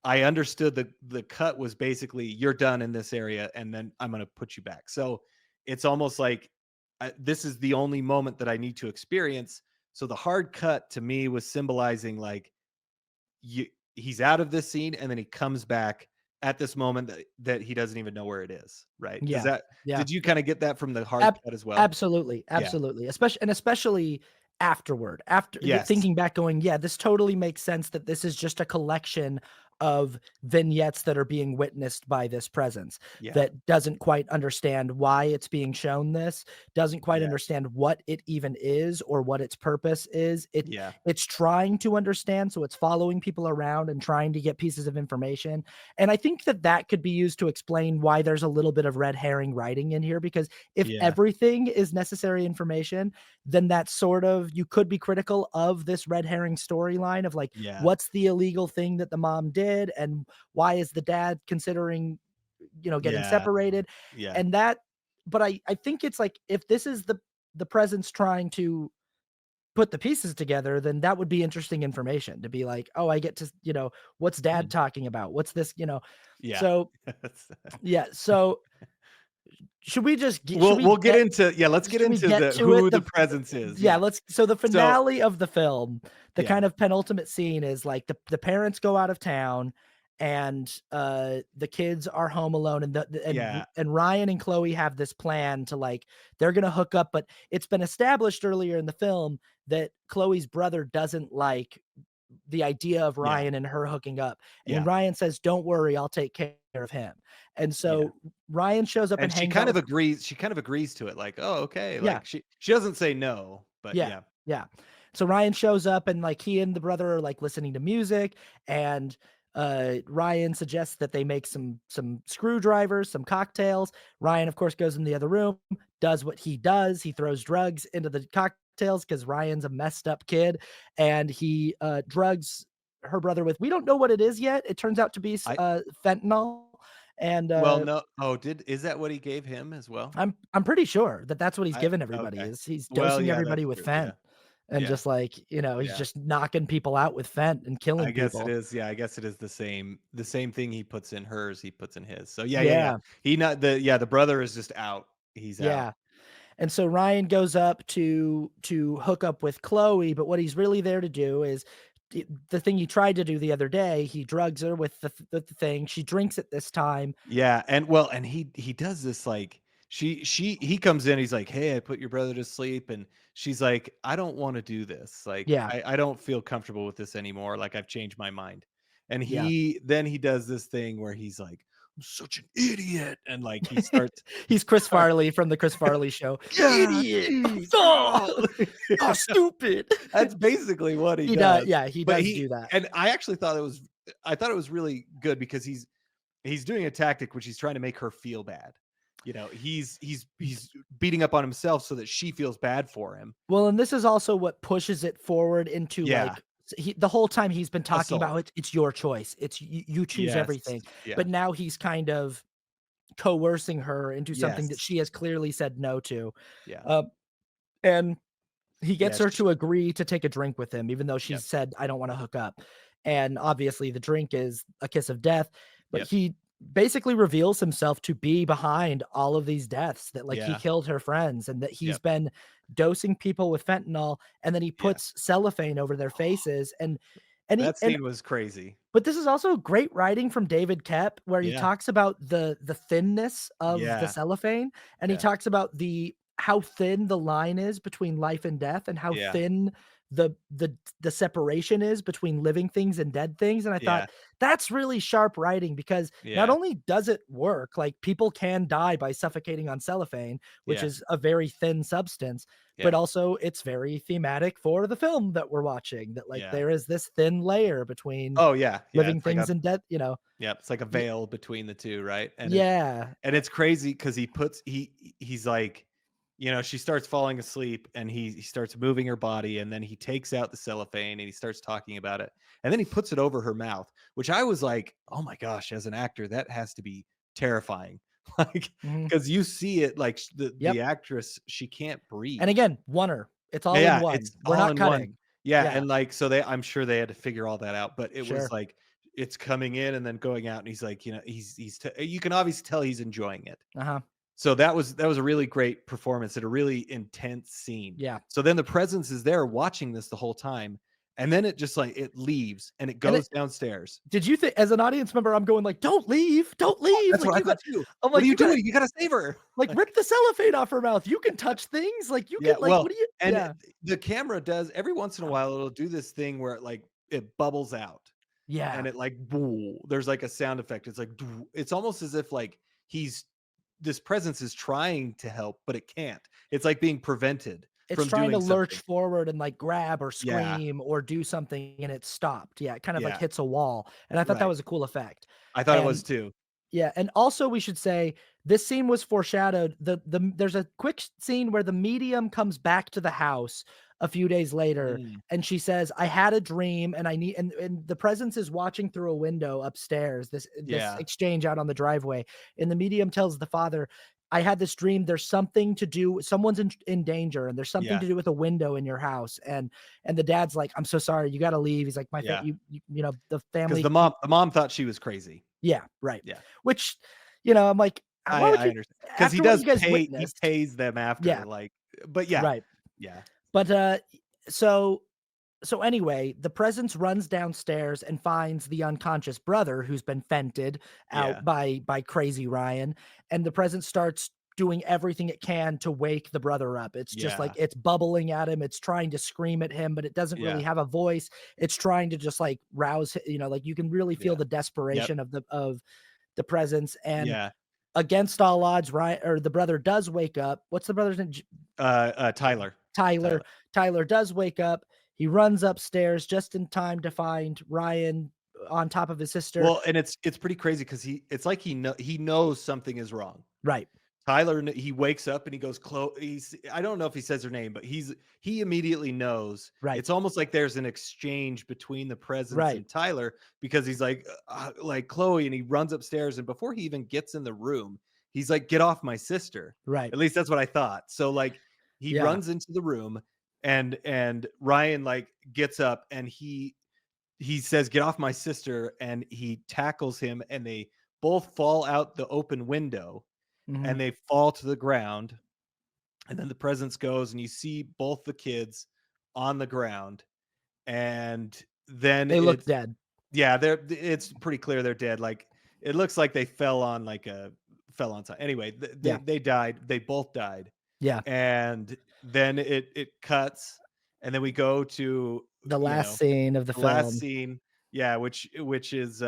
I understood the cut was basically, you're done in this area, and then I'm going to put you back. So it's almost like, this is the only moment that I need to experience. So the hard cut to me was symbolizing, like, you, he's out of this scene, and then he comes back at this moment that he doesn't even know where it is. Right? Yeah, yeah. Did you kind of get that from the hard Ab cut as well? Absolutely, Yeah. absolutely, especially afterward, after Yes. thinking back going, "Yeah, this totally makes sense that this is just a collection of vignettes that are being witnessed by this presence Yeah. that doesn't quite understand why it's being shown this, doesn't quite Yeah. understand what it even is or what its purpose is. Yeah. It's trying to understand, so it's following people around and trying to get pieces of information. And I think that that could be used to explain why there's a little bit of red herring writing in here, because if Yeah. everything is necessary information, then that's sort of, you could be critical of this red herring storyline of like, Yeah. what's the illegal thing that the mom did and why is the dad considering, getting Yeah. separated? Yeah. And that, but I think it's like, if this is the presence trying to put the pieces together, then that would be interesting information to be like, oh, I get to, what's dad talking about, what's this, Yeah. so That's yeah, so should we just should we'll we get get into yeah, let's get should we into get the to it? who the presence is. Yeah, Yeah. let's so the So finale of the film, the yeah. kind of penultimate scene is like the parents go out of town and the kids are home alone, and Yeah. and Ryan and Chloe have this plan to like, they're going to hook up, but it's been established earlier in the film that Chloe's brother doesn't like the idea of Yeah. Ryan and her hooking up. And Yeah. Ryan says, "Don't worry, I'll take care of him." And Yeah. so Ryan shows up and And hangs out with, she kind of agrees to it, like, "Oh, okay." yeah, Like, she doesn't say no, but yeah, yeah. yeah. So Ryan shows up and like he and the brother are like listening to music, and Ryan suggests that they make some screwdrivers, some cocktails. Ryan of course goes in the other room, does what he does. He throws drugs into the cocktails cuz Ryan's a messed up kid, and he drugs her brother with, we don't know what it is yet. It turns out to be I fentanyl, and well, no oh, did is that what he gave him as well? I'm pretty sure that that's what he's I given everybody, okay. is he's Well, dosing yeah, everybody that's with true. fent, Yeah. and Yeah. just like, he's Yeah. just knocking people out with fent and I killing guess it people. is. Yeah, I guess it is the same thing he puts in hers, he puts in his. So yeah, yeah, yeah. Yeah, He not the yeah, the brother is just out. He's out. yeah. And so Ryan goes up to hook up with Chloe, but what he's really there to do is the thing he tried to do the other day. He drugs her with the thing. She drinks it this time. Yeah, and well, and he does this like he comes in, he's like, "Hey, I put your brother to sleep," and she's like, "I don't want to do this. Like, Yeah, I don't feel comfortable with this anymore. Like, I've changed my mind." And yeah. he does this thing where he's like, "I'm such an idiot," and like he starts He's Chris Farley from the Chris Farley show. yeah, Idiot. geez, Oh, oh, stupid. that's basically what he He does. does. Yeah, he But does he do that. and I actually thought I thought it was really good because he's doing a tactic which he's trying to make her feel bad. You know, he's beating up on himself so that she feels bad for him. Well, and this is also what pushes it forward into Yeah, like, the whole time he's been talking assault. about it's your choice. It's you choose Yes. everything. Yeah. But now he's kind of coercing her into something that Yes. she has clearly said no to. Yeah. Um, and he gets Yes. her to agree to take a drink with him, even though she Yep. said, I don't want to hook up. And obviously, the drink is a kiss of death, but Yep. he basically reveals himself to be behind all of these deaths, that like he Yeah. killed her friends and that he's Yep. been dosing people with fentanyl, and then he Yeah. puts cellophane over their faces. And he That and scene was crazy. but this is also great writing from David Koepp, where he Yeah. talks about the thinness of the Yeah. cellophane, and he Yeah. talks about the how thin the line is between life and death, and how Yeah. thin the separation is between living things and dead things. And I thought Yeah. that's really sharp writing, because not Yeah. only does it work, like people can die by suffocating on cellophane, which Yeah. is a very thin substance, but Yeah. also it's very thematic for the film that we're watching, that like Yeah. there is this thin layer between Oh, yeah. Yeah. living It's like things and dead, yeah, it's like a Y veil between the 2, right? yeah, And it's crazy because he's like, she starts falling asleep and he starts moving her body and then he takes out the cellophane and he starts talking about it. And then he puts it over her mouth, which I was like, oh my gosh, as an actor, that has to be terrifying. Like, mhm, because you see it like the yep, actress, she can't and breathe. again, oneer, it's Yeah, all in yeah, one, it's we're all not in one. cutting. Yeah, Yeah, and like so I'm sure they had to figure all that out, but it was sure, like it's coming in and then going out and he's like, you can obviously tell he's enjoying it. uh-huh, So that was a really great performance and a really intense scene. yeah, So then the presence is there watching this the whole time, and then it just like it leaves and it and goes downstairs. did you think, as an audience member, I'm going like, don't leave, That's like, what I you got thought too. I'm What are like, you "You gotta, doing? You gotta save her. like, rip the cellophane off her mouth, you can touch things, like, you Yeah, can, like, well, what do you," and yeah, the camera does every once in a while it'll do this thing where it bubbles out. Yeah. and it like boo, there's like a sound effect. It's like doo. It's almost as if like he's this presence is trying to help, but it can't. It's like being prevented It's from trying to doing lurch something. forward and, like, grab or Yeah. scream or do something, and it's stopped. Yeah, it kind of, like, Yeah. hits a wall, and I thought that Right. was a cool effect. I thought it was And too. yeah, and also we should say this scene was foreshadowed. There's a quick scene where the medium comes back to the house a few days later, Mm, and she says, "I had a dream, and I need," and the presence is watching through a window upstairs. This yeah. exchange out on the driveway, and the medium tells the father, "I had this dream. There's something to do. Someone's in danger, and there's something Yeah. to do with a window in your house." And the dad's like, "I'm so sorry. You got to leave." He's like, Yeah. you know, the Because family." the mom thought she was crazy. Yeah, right. Yeah. Which, I'm like, why would I you understand because he after what does you guys pay he witnessed?" pays them after, Yeah, like but yeah. right. Yeah. But, so so anyway, the presence runs downstairs and finds the unconscious brother who's been fented out Yeah. by crazy Ryan, and the presence starts doing everything it can to wake the brother up. It's just like Yeah. it's bubbling at him, it's trying to scream at him, but it doesn't really Yeah. have a voice. It's trying to just, like, rouse like, you can really feel Yeah. the Yep. desperation of the presence, and Yeah. against all odds, Ryan or the brother does wake up. What's the brother's name? Tyler. Tyler. Tyler. Tyler does wake up. He runs upstairs just in time to find Ryan on top of his sister. Well, and it's pretty crazy because it's like he knows something is wrong. Right, He wakes up and he goes, "Chloe." I don't know if he says her name, but he immediately knows. right, It's almost like there's an exchange between the presence right, and Tyler because he's like Chloe, and he runs upstairs, and before he even gets in the room, he's like, "Get off my sister." right. At least that's what I thought. So like he Yeah. runs into the room, and Ryan like gets up and he says, "Get off my sister," and he tackles him, and they both fall out the open window Mhm. and they fall to the ground, and then the presence goes and you see both the kids on the ground, and then They look it's dead. yeah, it's pretty clear they're dead. Like it looks like they fell on something. Anyway, Yeah, they died. They both died, yeah. and then it cuts, and then we go to The you last know scene of the the last film. scene, yeah, which is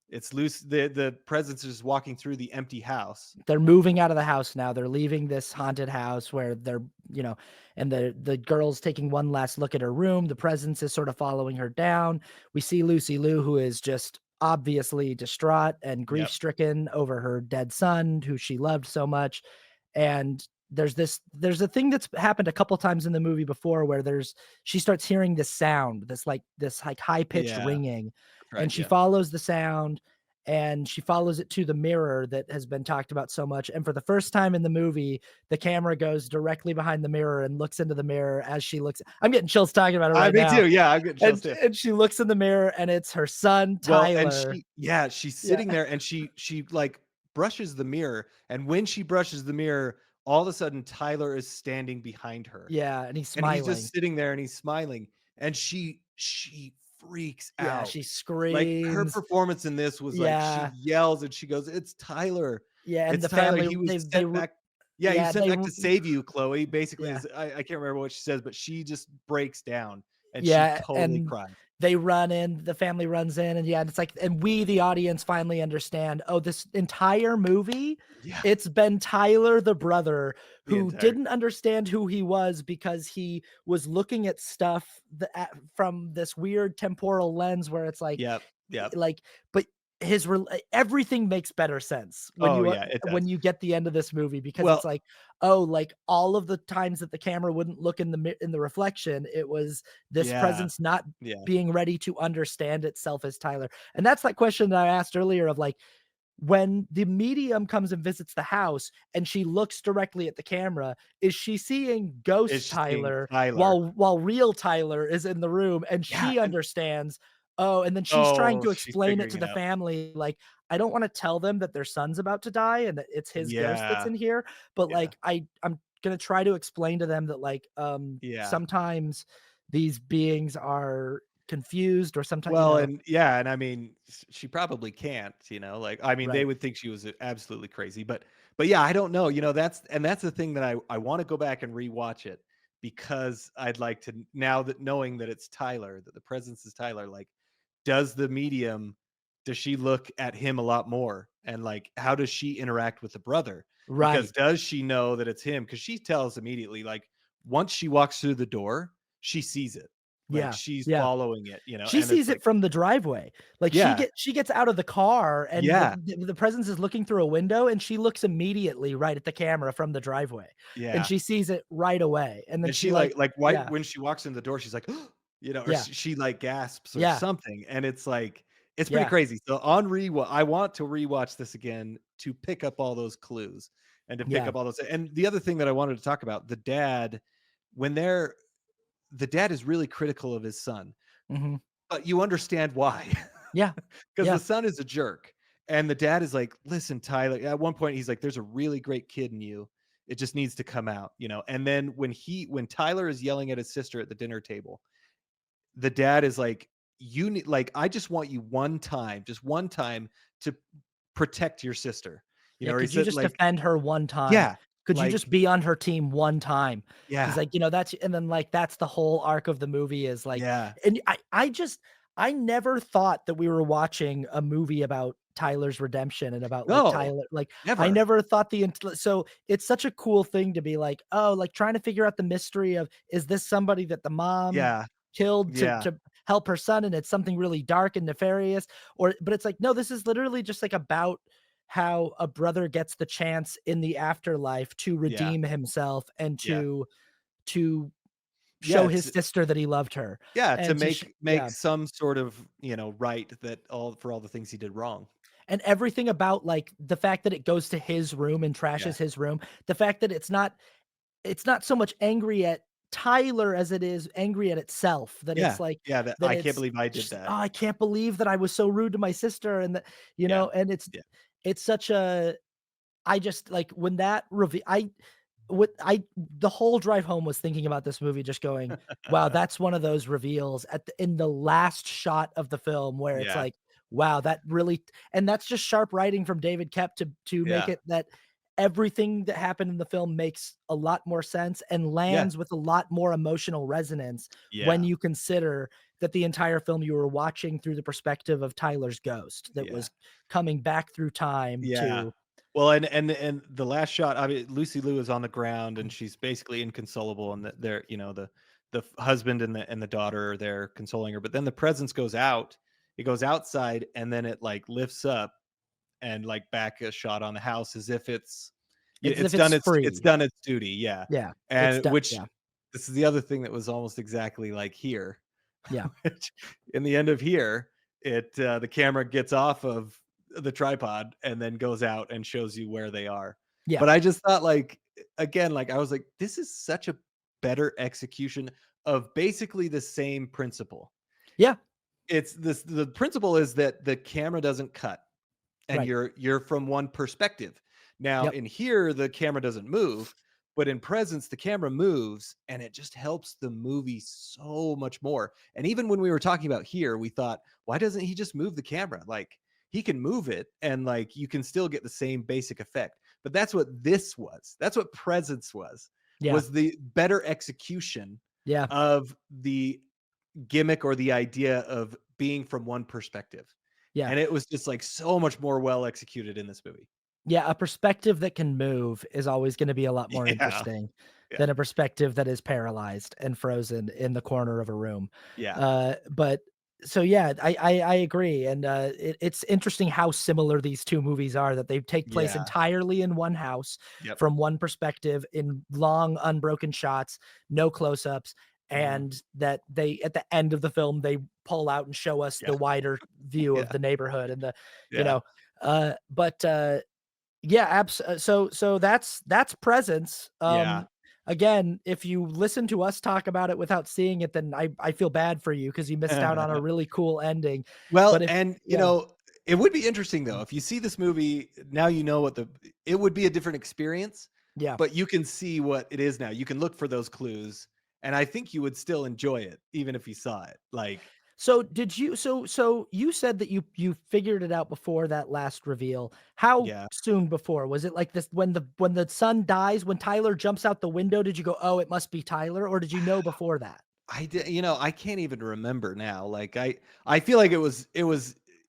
it's loose. The presence is walking through the empty house. They're moving out of the house now. They're leaving this haunted house where and the girl's taking one last look at her room. The presence is sort of following her down. We see Lucy Liu, who is just obviously distraught and Yep. grief-stricken over her dead son, who she loved so much. And there's a thing that's happened a couple times in the movie before where she starts hearing this sound, this high-pitched Yeah, ringing, that's right. and she Yeah. follows the sound and she follows it to the mirror that has been talked about so much. And for the first time in the movie, the camera goes directly behind the mirror and looks into the mirror as she looks. I'm getting chills talking about it I right Me now. too. Yeah, I'm getting chills And too. and she looks in the mirror and it's her son, Well, and Tyler. she's Yeah. sitting there and she like brushes the mirror, and when she brushes the mirror, all of a sudden Tyler is standing behind her. Yeah. And he's And he's smiling. just sitting there and he's smiling, and she freaks Yeah. out. She Like her screams. performance in this was like she Yeah. yells and she goes, "It's Tyler. Yeah. And It's the Tyler. family, He was they, sent back." Yeah, he was yeah, sent back to save you, Chloe. Basically, yeah. is I can't remember what she says, but she just breaks down and she Yeah, totally and cries. the family runs in, and yeah, and it's like, and we, the audience, finally understand, oh, this entire movie, Yeah, it's been Tyler, the brother, the who entire didn't understand who he was because he was looking at stuff from this weird temporal lens where it's Yep, yep. like, but everything makes better sense Oh, yeah, it does. when you get the end of this movie because Well, it's like, oh, like all of the times that the camera wouldn't look in in the reflection, it was this yeah, presence not yeah. being ready to understand itself as Tyler. And that's that question that I asked earlier of like, when the medium comes and visits the house and she looks directly at the camera, is she seeing Is ghost she seeing Tyler Tyler? while real Tyler is in the room and Yeah, she and understands, oh, and then she's trying oh, to she's explain it figuring to it the out. family, like, I don't want to tell them that their son's about to die and that it's his ghost that's Yeah, in here, but yeah, like I'm gonna try to explain to them that like yeah. sometimes these beings are confused or sometimes, Well, and yeah, and I mean, she probably can't, like, I mean, they right. would think she was absolutely crazy, but yeah, I don't know, that's the thing that I wanna go back and rewatch it because I'd like to now that knowing that it's Tyler, that the presence is Tyler, like, does the medium does she look at him a lot more? And, like, how does she interact with the brother? Because Right. does she know that it's him? Because she tells immediately, like, once she walks through the door, she sees it. Like, Yeah. she's Yeah. following it, She and it's sees like it from the driveway. Like, yeah, she gets out of the car, and yeah, the presence is looking through a window, and she looks immediately right at the camera from the driveway, and yeah. she sees it right away, and then And she, she, why yeah, when she walks in the door, she's like, or yeah, she, like, gasps or yeah, something, and it's like it's pretty yeah, crazy. So on rewa I want to rewatch this again to pick up all those clues and to pick yeah, up all those and the other thing that I wanted to talk about, when they're the dad is really critical of his son, mhm, but you understand why. yeah, Because the yeah, son is a jerk, and the dad is like, "Listen, Tyler." At one point, he's like, "There's a really great kid in you. It just needs to come out," And then when Tyler is yelling at his sister at the dinner table, the dad is like, "You need like I just want you one time, just one time to protect your sister." yeah, Or he "Could you said just like, defend her one time? "Yeah, Could you like just be on her team one time?" He's yeah, like, that's and then, that's the whole arc of the movie is, yeah, and I never thought that we were watching a movie about Tyler's redemption and about, no, Tyler I never, never thought so it's such a cool thing to be like, oh, trying to figure out the mystery of, is this somebody that the mom yeah, killed to yeah, help her son, and it's something really dark and nefarious? But it's like, no, this is literally just, about how a brother gets the chance in the afterlife to yeah, redeem himself and yeah, to yeah." show his It's sister that he loved her, yeah to and make yeah. some sort of right that all for all the things he did wrong. And everything about, the fact that it goes to his room and Yeah. trashes his room, the fact that it's not so much angry at Tyler as it is angry at itself, that Yeah. it's like Yeah, that that I can't it's believe I did just, that. "Oh, I can't believe that I was so rude to my sister," and that Yeah. and Yeah. it's such a I just when that I what I the whole drive home was thinking about this movie just going, "Wow, that's one of those reveals in the last shot of the film where it's Yeah. like, wow, that really," and that's just sharp writing from David Koepp to make Yeah. it that everything that happened in the film makes a lot more sense and Yeah. lands with a lot more emotional resonance when Yeah. you consider that the entire film you were watching through the perspective of Tyler's ghost that Yeah. was coming back through time Yeah. to Well, and the last shot, I mean, Lucy Liu is on the ground and she's basically inconsolable, and they're, husband and the daughter are there consoling her. But then the presence goes out, it goes outside, and then it like lifts up and like back a shot on the house as if it's as if done it's it's free. done its duty. Yeah. Yeah, it's And done, which yeah, this is the other thing that was almost exactly like here. yeah, Which in the end of here, the camera gets off of the tripod and then goes out and shows you where they are. yeah, But I just thought like again, like I was like, this is such a better execution of basically the same principle. yeah, It's this the principle is that the camera doesn't cut and right, you're from one perspective. Now yep, in here the camera doesn't move, but in presence the camera moves and it just helps the movie so much more. And even when we were talking about here, we thought, why doesn't he just move the camera? Like he can move it and like you can still get the same basic effect. But that's what this was. That's what presence yeah, was the better execution yeah, of the gimmick or the idea of being from one perspective. yeah, And it was just, like, so much more well executed in this movie. yeah, a perspective that can move is always gonna be a lot more Yeah, interesting yeah, than a perspective that is paralyzed and frozen in the corner of a room. yeah, But so yeah, I agree, and, it's interesting how similar these 2 movies are, that they take place yeah, entirely in one house yep, from one perspective in long, unbroken shots, no close-ups, mhm, and that they at the end of the film, they pull out and show us yeah, the wider view of yeah, the neighborhood and you yeah. know, but, yeah, so that's presence. Yeah. Again, if you listen to us talk about it without seeing it, then I feel bad for you because you missed out on a really cool ending. Well, But if and, yeah, it would be interesting, though, if you see this movie, now you know what the it would be a different experience, yeah. but you can see what it is now. You can look for those clues, and I think you would still enjoy it even if you saw it, like So did you so you said that you figured it out before that last reveal. How yeah. soon before? Was it like this when the son dies, when Tyler jumps out the window, did you go, "Oh, it must be Tyler," or did you know before that? I did, I can't even remember now. Like I feel like it was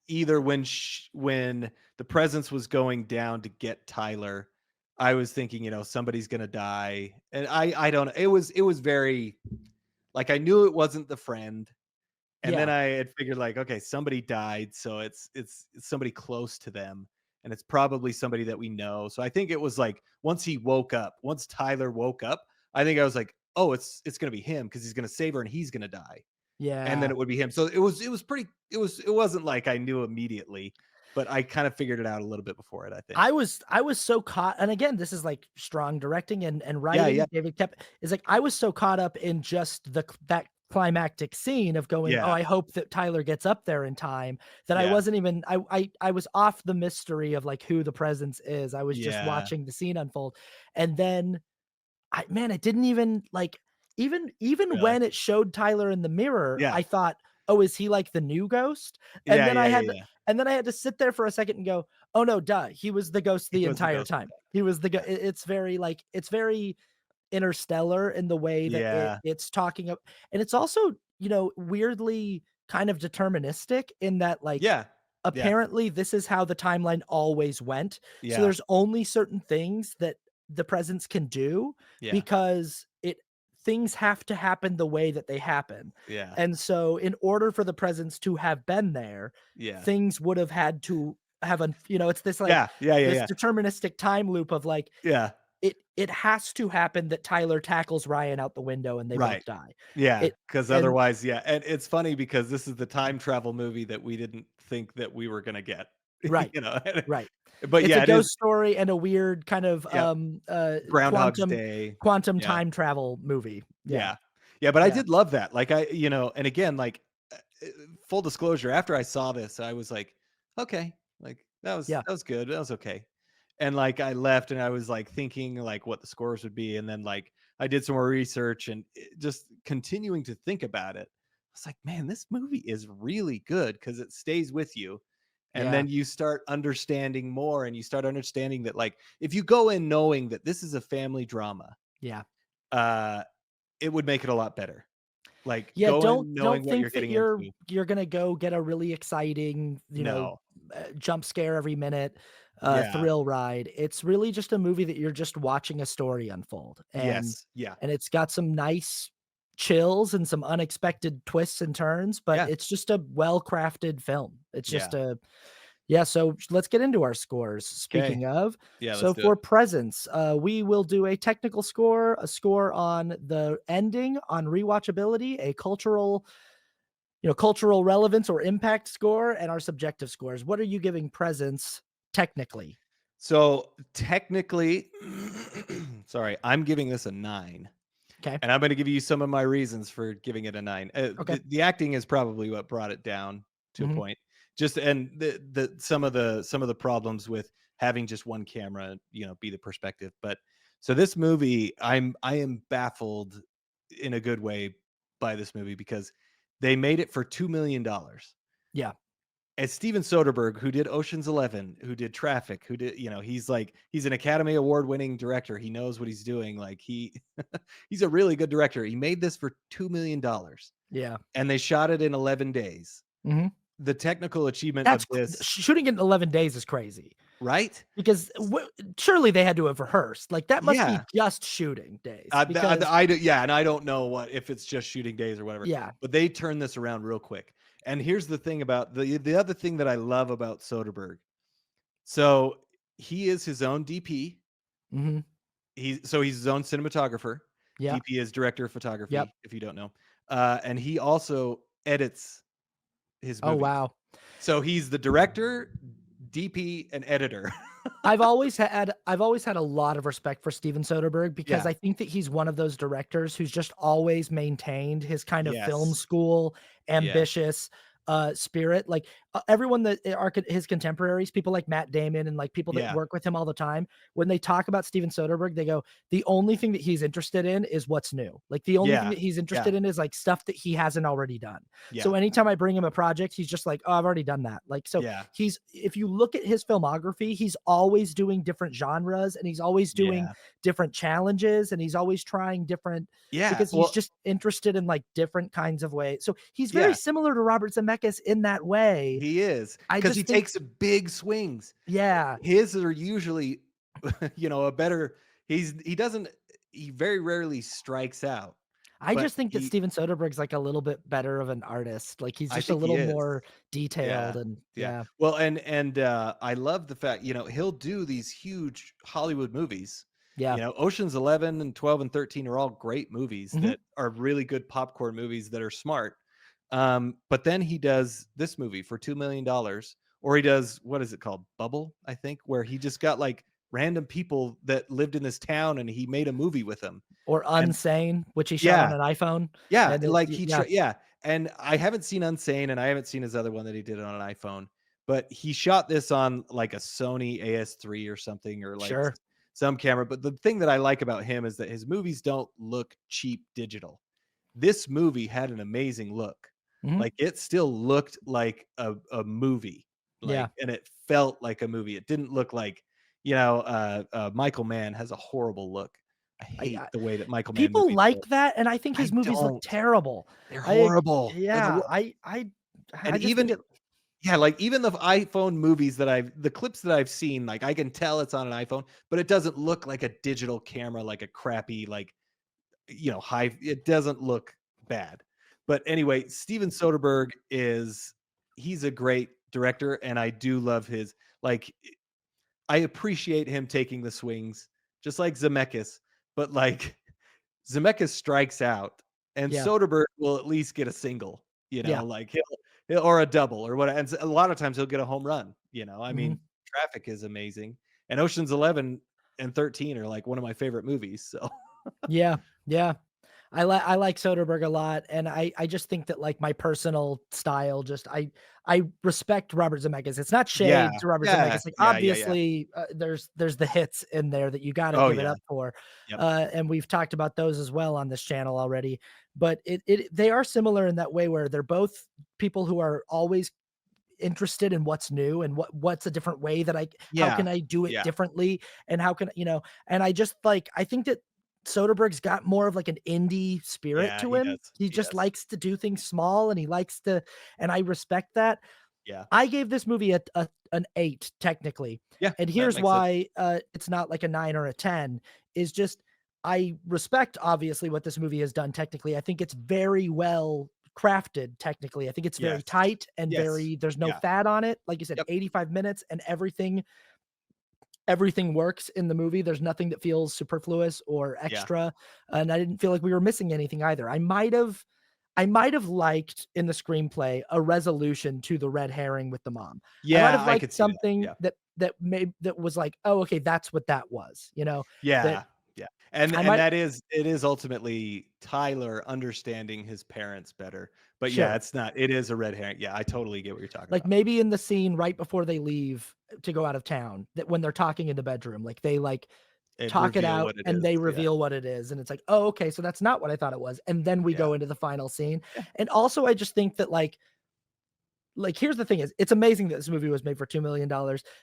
either when the presence was going down to get Tyler, I was thinking, somebody's gonna die. And I don't know. It was very like I knew it wasn't the friend. And then Yeah. I had figured like, okay, somebody died, so it's somebody close to them, and it's probably somebody that we know. So I think it was like once Tyler woke up, I think I was like, oh, it's gonna be him because he's gonna save her and he's gonna die, and then Yeah. it would be him. So it was pretty. It wasn't like I knew immediately, but I kind of figured it out a little bit before it. I think. I was so caught, and again, this is like strong directing and Yeah, yeah, writing. David kept is like I was so caught up in just that climactic scene of going, "Oh, yeah, I hope that Tyler gets up there in time," that I yeah, wasn't even I was off the mystery of like who the presence is. I was just yeah, watching the scene unfold. And then it didn't even like even really, when it showed Tyler in the mirror, yeah, I thought, "Oh, is he like the new ghost?" And yeah, then yeah, I yeah, had to yeah. and then I had to sit there for a second and go, "Oh no, duh, he was the ghost He the was the entire ghost. time. He was the it's very like it's very interstellar in the way that Yeah, it's talking of, and it's also, weirdly kind of deterministic in that like yeah, yeah, apparently this is how the timeline always went. So yeah, there's only certain things that the presence can do yeah, because it things have to happen the way that they happen. yeah, And so in order for the presence to have been there, yeah. things would have had to have it's this like Yeah, yeah, yeah, this yeah, deterministic time loop of like yeah, it has to happen that Tyler tackles Ryan out the window and they both right. die. Yeah, It because and otherwise, yeah, and it's funny because this is the time travel movie that we didn't think that we were gonna get, Right, you know? right. But It's a yeah, it is. ghost story and a weird kind of, Yep, Groundhog's quantum Day. Yeah, time travel movie. Yeah, yeah. Yeah, but I yeah, did love that. Like, and again, like, uh, full disclosure, after I saw this, I was like, "Okay, like, yeah, that was good, that was okay." And, like, I left and I was, like, thinking, like, what the scores would be, and then, like, I did some more research and just continuing to think about it. I was like, "Man, this movie is really good because it stays with you." And yeah, then you start understanding more, and you start understanding that, like, if you go in knowing that this is a family drama, yeah. uh, it would make it a lot better. Like, Yeah, go don't in knowing don't what you're think that getting into. you're gonna go get a really exciting, No. jump scare every minute, Yeah. thrill ride. It's really just a movie that you're just watching a story unfold, and Yes. Yeah. it's got some nice chills and some unexpected twists and turns, but Yeah. it's just a well-crafted film. It's just Yeah. a Yeah, so let's get into our scores. Okay. Speaking of, Yeah, let's so do it. for presents, we will do a technical score, a score on the ending, on rewatchability, a cultural relevance or impact score, and our subjective scores. What are you giving presents technically? So, technically sorry, I'm giving this a 9, Okay. and I'm gonna give you some of my reasons for giving it a 9. Okay. The acting is probably what brought it down to a Mhm. point. Just and some of the problems with having just one camera, be the perspective. But so this movie, I am baffled in a good way by this movie because they made it for $2 million. Yeah. And Steven Soderbergh, who did Ocean's 11, who did Traffic, who did, he's an Academy Award winning director. He knows what he's doing. Like he's a really good director. He made this for $2 million Yeah. and they shot it in 11 days. Mhm. The technical achievement of That's this, shooting it in 11 days is crazy right? because surely they had to have rehearsed. Like that must be Yeah. just shooting days because Yeah, and I don't know what if it's just shooting days or whatever, yeah. but they turned this around real quick. And here's the thing about the other thing that I love about Soderbergh. So he is his own DP. Mhm. He's his own cinematographer. Yeah. DP is director of Yep. photography, if you don't know. And he also edits his Oh, movies. wow. So he's the director, DP, and editor. I've always had a lot of respect for Steven Soderbergh because Yeah. I think that he's one of those directors who's just always maintained his kind of film Yes. school Yeah. ambitious spirit. Like everyone that are his contemporaries, people like Matt Damon and like people that Yeah. work with him all the time, when they talk about Steven Soderbergh, they go, the only thing that he's interested in is what's new. Like the only thing Yeah. that he's Yeah. interested in is like stuff that he hasn't already done. Yeah. So anytime I bring him a project, he's just like, oh, I've already done that. Like, so Yeah. if you look at his filmography, he's always doing different genres and he's always doing Yeah. different challenges and he's always trying different Yeah. because he's Well, just interested in like different kinds of ways. So he's very yeah, similar to Robert Zemeckis in that way. he is I because he just think takes big swings. yeah, His are usually, a better he doesn't he very rarely strikes out, I but just think that Steven Soderbergh's like a little bit better of an artist. Like he's I just a think he little is. more detailed Yeah. and Yeah. yeah. Well, I love the fact, he'll do these huge Hollywood movies. Yeah. Ocean's 11 and 12 and 13 are all great movies Mhm. that are really good popcorn movies that are smart. But then he does this movie for $2 million, or he does, what is it called? Bubble, I think, where he just got like random people that lived in this town and he made a movie with them. Or And Unsane, which he shot on yeah, an iPhone yeah, and like yeah, yeah, and I haven't seen Unsane, and I haven't seen his other one that he did on an iPhone, but he shot this on like a Sony AS3 or something, or like sure. some camera. But the thing that I like about him is that his movies don't look cheap digital. This movie had an amazing look. Mhm. Like it still looked like a movie, Yeah. like, and it felt like a movie. It didn't look like, Michael Mann has a horrible look. I hate I the way that Michael Mann people movies like look. that, and I think his I movies look don't. terrible. They're I horrible. They're the yeah, wor I and just think even it yeah, like, even the iPhone movies the clips that I've seen, like, I can tell it's on an iPhone, but it doesn't look like a digital camera, like a crappy, like, high it doesn't look bad. But anyway, Steven Soderbergh he's a great director, and I do love like, I appreciate him taking the swings, just like Zemeckis, but, like, Zemeckis strikes out, and yeah, Soderbergh will at least get a single, yeah. like he'll or a double or what, and a lot of times he'll get a home run. I Mhm. mean, Traffic is amazing, and Ocean's 11 and 13 are like one of my favorite movies. So Yeah, yeah. I like Soderbergh a lot, and I just think that like my personal style, just I respect Robert Zemeckis. It's not yeah, shade to Robert yeah, Zemeckis. Like yeah, yeah, yeah. obviously, there's the hits in there that you got to Oh give it yeah, up for, yep, and we've talked about those as well on this channel already. But they are similar in that way where they're both people who are always interested in what's new and what's a different way that how yeah, can I do it yeah, differently and how can and I just like I think that Soderbergh's got more of like an indie spirit yeah. to He him. does, He he just does. likes to do things small and he likes to and I respect that. Yeah, I gave this movie an 8 technically. yeah, And that here's makes sense. why it's not like a 9 or a 10 is just I respect obviously what this movie has done technically. I think it's very well crafted technically. I think it's very Yes, tight and yes, very there's no yeah, fat on it. Like you said, yep, 85 minutes and everything works in the movie. There's nothing that feels superfluous or yeah, extra, and I didn't feel like we were missing anything either. I might have liked in the screenplay a resolution to the red herring with the mom. I might yeah. have I liked could see that. something Yeah. that was like, "Oh, okay, that's what that was," that Yeah, yeah, and I and might that is it is ultimately Tyler understanding his parents better, but yeah, sure. it's not it is a red herring. Yeah, I totally get what you're talking Like, about. maybe in the scene right before they leave to go out of town, that when they're talking in the bedroom, like, they, like, And talk it reveal out what it and is. they Yeah, reveal what it is, and it's like, "Oh, okay, so that's not what I thought it was," and then we yeah, go into the final scene, yeah, and also I just think that, like, here's the thing is, it's amazing that this movie was made for $2 million,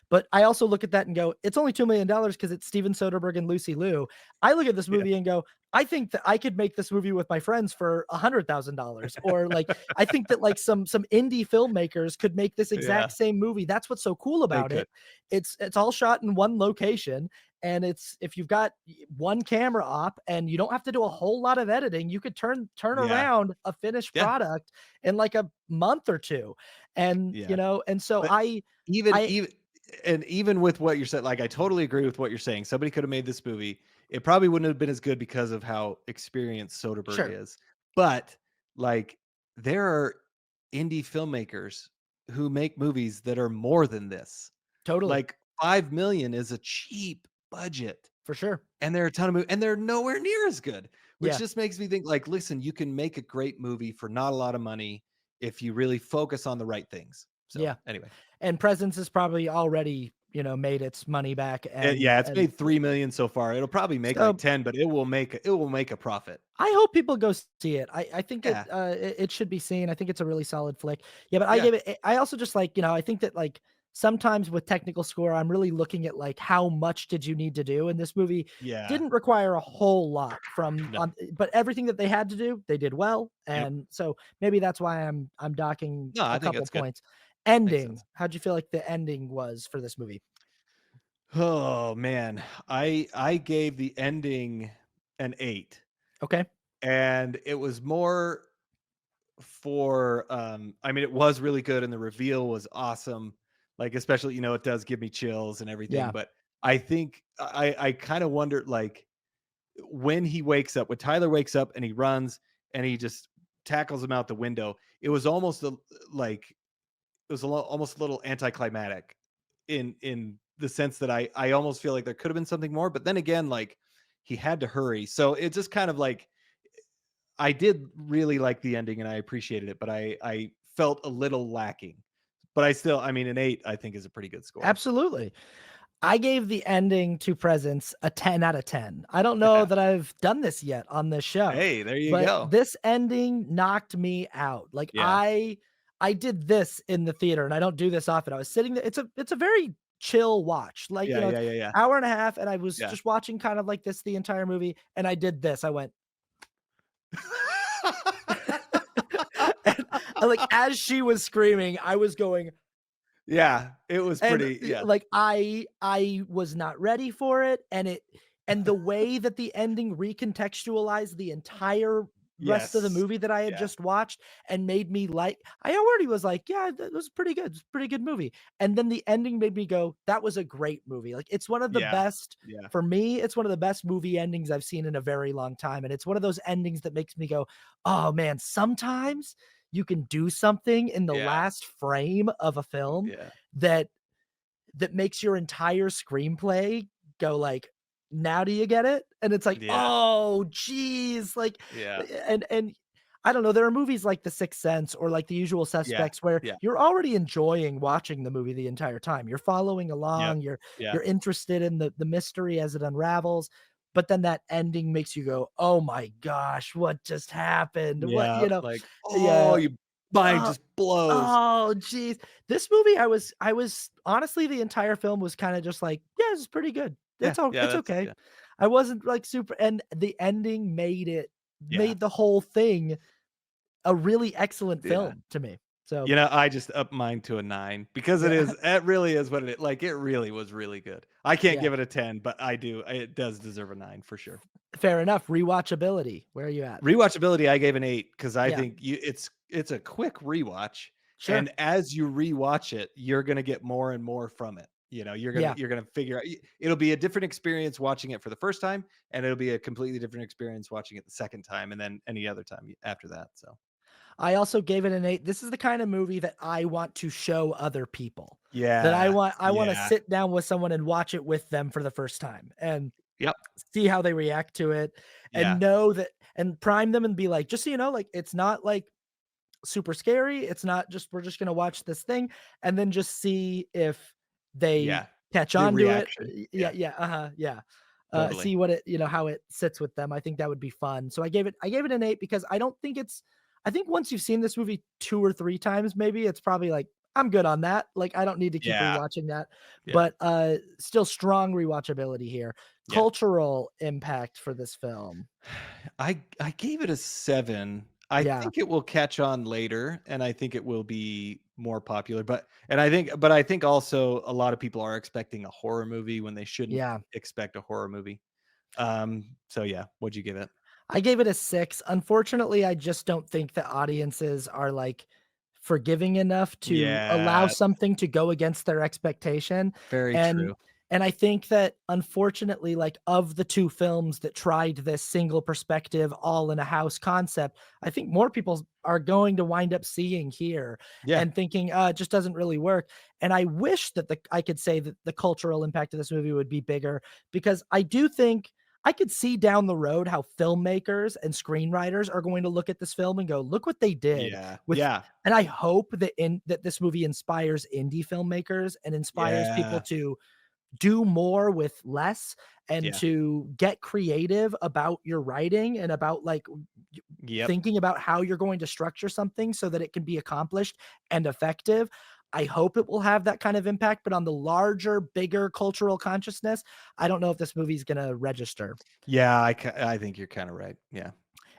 but I also look at that and go, "It's only $2 million because it's Steven Soderbergh and Lucy Liu." I look at this yeah, movie and go, "I think that I could make this movie with my friends for $100,000." Or, like, I think that, like, some indie filmmakers could make this yeah, exact same movie. That's what's so cool they about could. it. It's all shot in one location, and it's if you've got one camera op and you don't have to do a whole lot of editing, you could turn Yeah, around a finished yeah, product in, like, a month or 2. And, yeah, and so but even I even even with what you're saying, like, I totally agree with what you're saying. Somebody could have made this movie. It probably wouldn't have been as good because of how experienced Soderbergh sure, is, but, like, there are indie filmmakers who make movies that are more than this. totally, Like, 5,000,000 is a cheap budget, for sure. and there are a ton of and they're nowhere near as good, which Yeah, just makes me think, like, listen, you can make a great movie for not a lot of money if you really focus on the right things. So Yeah. anyway, And Presence has probably already, made its money back yeah, it's and made 3 million so far. It'll probably make like so 10, but it will make a profit. I hope people go see it. I think Yeah, it should be seen. I think it's a really solid flick. Yeah, but I yeah, gave it I also just like, I think that like sometimes with technical score, I'm really looking at like how much did you need to do? And this movie yeah. didn't require a whole lot from No, on but everything that they had to do, they did well. yep. And so maybe that's why I'm docking No, a I think couple that's good. points. Makes Ending. sense. How'd you feel like the ending was for this movie? Oh man, I gave the ending an 8, Okay. and it was more for I mean it was really good and the reveal was awesome. Like especially, it does give me chills and everything, Yeah. but I think I kind of wondered like when he wakes up, when Tyler wakes up and he runs and he just tackles him out the window, it was almost like it was almost a little anticlimactic in the sense that I almost feel like there could have been something more, but then again, like he had to hurry. So it just kind of like I did really like the ending and I appreciated it, but I felt a little lacking. But I mean, an 8 I think is a pretty good score. Absolutely. I gave the ending to Presence a 10 out of 10. I don't know Yeah. that I've done this yet on this show, Hey, there you but go. this ending knocked me out. Like Yeah. I did this in the theater and I don't do this often. I was sitting there. It's a very chill watch. Like, Yeah, it's yeah, yeah, yeah. hour and a half and I was Yeah. just watching kind of like this the entire movie and I did this. I went and like as she was screaming, I was going Yeah, it was and, pretty yeah. like, I was not ready for it, and the way that the ending recontextualized the entire rest of the Yes. movie that I had Yeah. just watched and made me like I already was like, "Yeah, that was pretty good. It's a pretty good movie." And then the ending made me go, "That was a great movie." Like, it's one of the Yeah. best Yeah. for me, it's one of the best movie endings I've seen in a very long time, and it's one of those endings that makes me go, "Oh, man, sometimes you can do something in the Yeah. last frame of a film Yeah. that makes your entire screenplay go like, "Now do you get it?" And it's like, Yeah. "Oh, geez." Like, Yeah. and I don't know, there are movies like The Sixth Sense or like The Usual Yeah. Suspects where Yeah. you're already enjoying watching the movie the entire time. You're following Yep. along, Yeah. you're interested in the mystery as it unravels, but then that ending makes you go, "Oh my gosh, what just happened?" What Yeah. Like, oh, Yeah. your mind Uh just blows. Oh, geez. This movie, I was honestly, the entire film was kinda just like, "Yeah, it's pretty good. Yeah. Yeah. It's That's okay." yeah. I wasn't, like, super and the ending Yeah. made the whole thing a really excellent Yeah. film to me. So, I just upped mine to a 9 because yeah, it really is what it is. Like, it really was really good. I can't yeah, give it a 10, but I do. It does deserve a 9 for sure. fair enough. Rewatchability, where are you at? Rewatchability, I gave an 8 because I Yeah, think it's a quick rewatch, sure. and as you rewatch it, you're gonna get more and more from it. You're gonna Yeah. you're gonna figure out it'll be a different experience watching it for the first time, and it'll be a completely different experience watching it the second time, and then any other time after that. So I also gave it an 8. This is the kind of movie that I want to show other people, that yeah, I wanna yeah, sit down with someone and watch it with them for the first time, and yep, see how they react to it, yeah, and know that and prime them and be like, "Just so you know, like, it's not, like, super scary, it's not just we're just gonna watch this thing," and then just see if they yeah. catch The on to it. reaction, Yeah, yeah, yeah, yeah. totally, See what it how it sits with them. I think that would be fun. So I gave it an 8 because I think once you've seen this movie 2 or 3 times maybe, it's probably like, "I'm good on that." Like, I don't need to keep yeah, rewatching that. yeah, But, still strong rewatchability here. yeah. Cultural impact for this film. I gave it a 7. I Yeah, think it will catch on later, and I think it will be more popular, but I think also a lot of people are expecting a horror movie when they shouldn't yeah. expect a horror movie. So yeah, what'd you give it? I gave it a 6. Unfortunately, I just don't think the audiences are, like, forgiving enough to allow Yeah, something to go against their expectation, very and true. I think that, unfortunately, like, of the 2 films that tried this single perspective, all in a house concept, I think more people are going to wind up seeing here Yeah, and thinking, it just doesn't really work," and I wish that I could say that the cultural impact of this movie would be bigger because I do think I could see down the road how filmmakers and screenwriters are going to look at this film and go, "Look what they did Yeah. with." Yeah. And I hope that this movie inspires indie filmmakers and inspires people Yeah. to do more with less and Yeah. to get creative about your writing and about like Yep. thinking about how you're going to structure something so that it can be accomplished and effective. I hope it will have that kind of impact, but on the larger, bigger cultural consciousness, I don't know if this movie's gonna register. Yeah, I think you're kinda right. Yeah.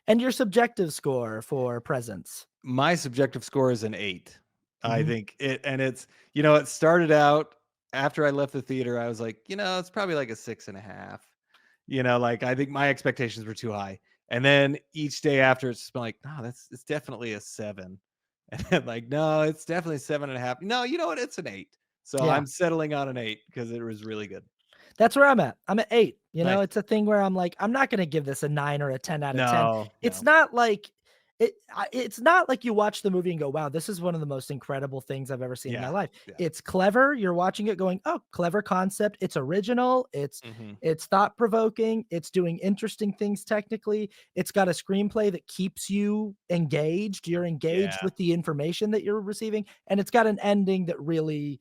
And your subjective score for Presence? My subjective score is an 8. I Mhm. think it's it started out after I left the theater, I was like, it's probably like a 6.5. Like, I think my expectations were too high. And then each day after, it's just been like, "No, it's definitely a 7." And then like, "No, it's definitely 7.5. No, you know what? It's an 8." So Yeah. I'm settling on an 8 because it was really good. That's where I'm at. I'm at 8, Nice. it's a thing where I'm like, I'm not gonna give this a 9 or a 10 out of 10. No, It's no. not like it's not like you watch the movie and go, "Wow, this is one of the most incredible things I've ever seen in my Yeah, life." yeah. It's clever, you're watching it going, "Oh, clever concept." It's original, Mhm. it's thought-provoking, it's doing interesting things technically, it's got a screenplay that keeps you engaged, you're engaged Yeah. with the information that you're receiving, and it's got an ending that really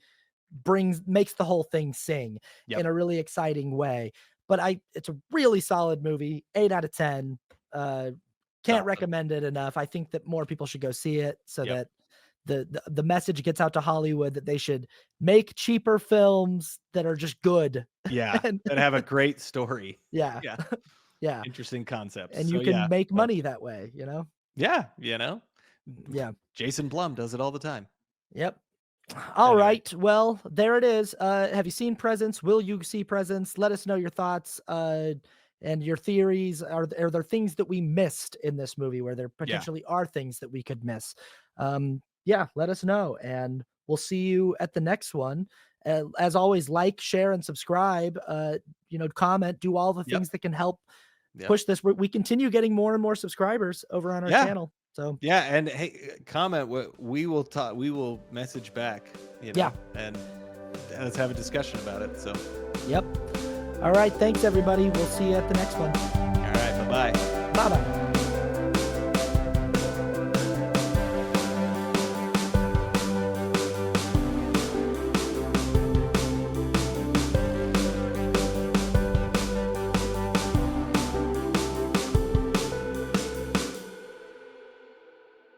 makes the whole thing sing Yep. in a really exciting way. But it's a really solid movie, 8 out of 10. Uh, It's can't awesome. recommend it enough. I think that more people should go see it so Yep. that the message gets out to Hollywood that they should make cheaper films that are just good. Yeah, And that have a great story. yeah, Yeah, yeah, interesting concepts. and So, you yeah, can make but money that way, yeah, Yeah. Jason Blum does it all the time. Yep. All Anyway, right. Well, there it is. Have you seen Presents? Will you see Presents? Let us know your thoughts and your theories. Are there things that we missed in this movie where there yeah. potentially are things that we could miss? Yeah, let us know. And we'll see you at the next one. As always, like, share, and subscribe. Comment, do all the Yep, things that can help yep. push this. We continue getting more and more subscribers over on our Yeah, channel. So, yeah, and hey, comment, we will talk we will message back, yeah. and let's have a discussion about it, so, Yep. All right. Thanks, everybody. We'll see you at the next one. alright, bye-bye. Bye bye.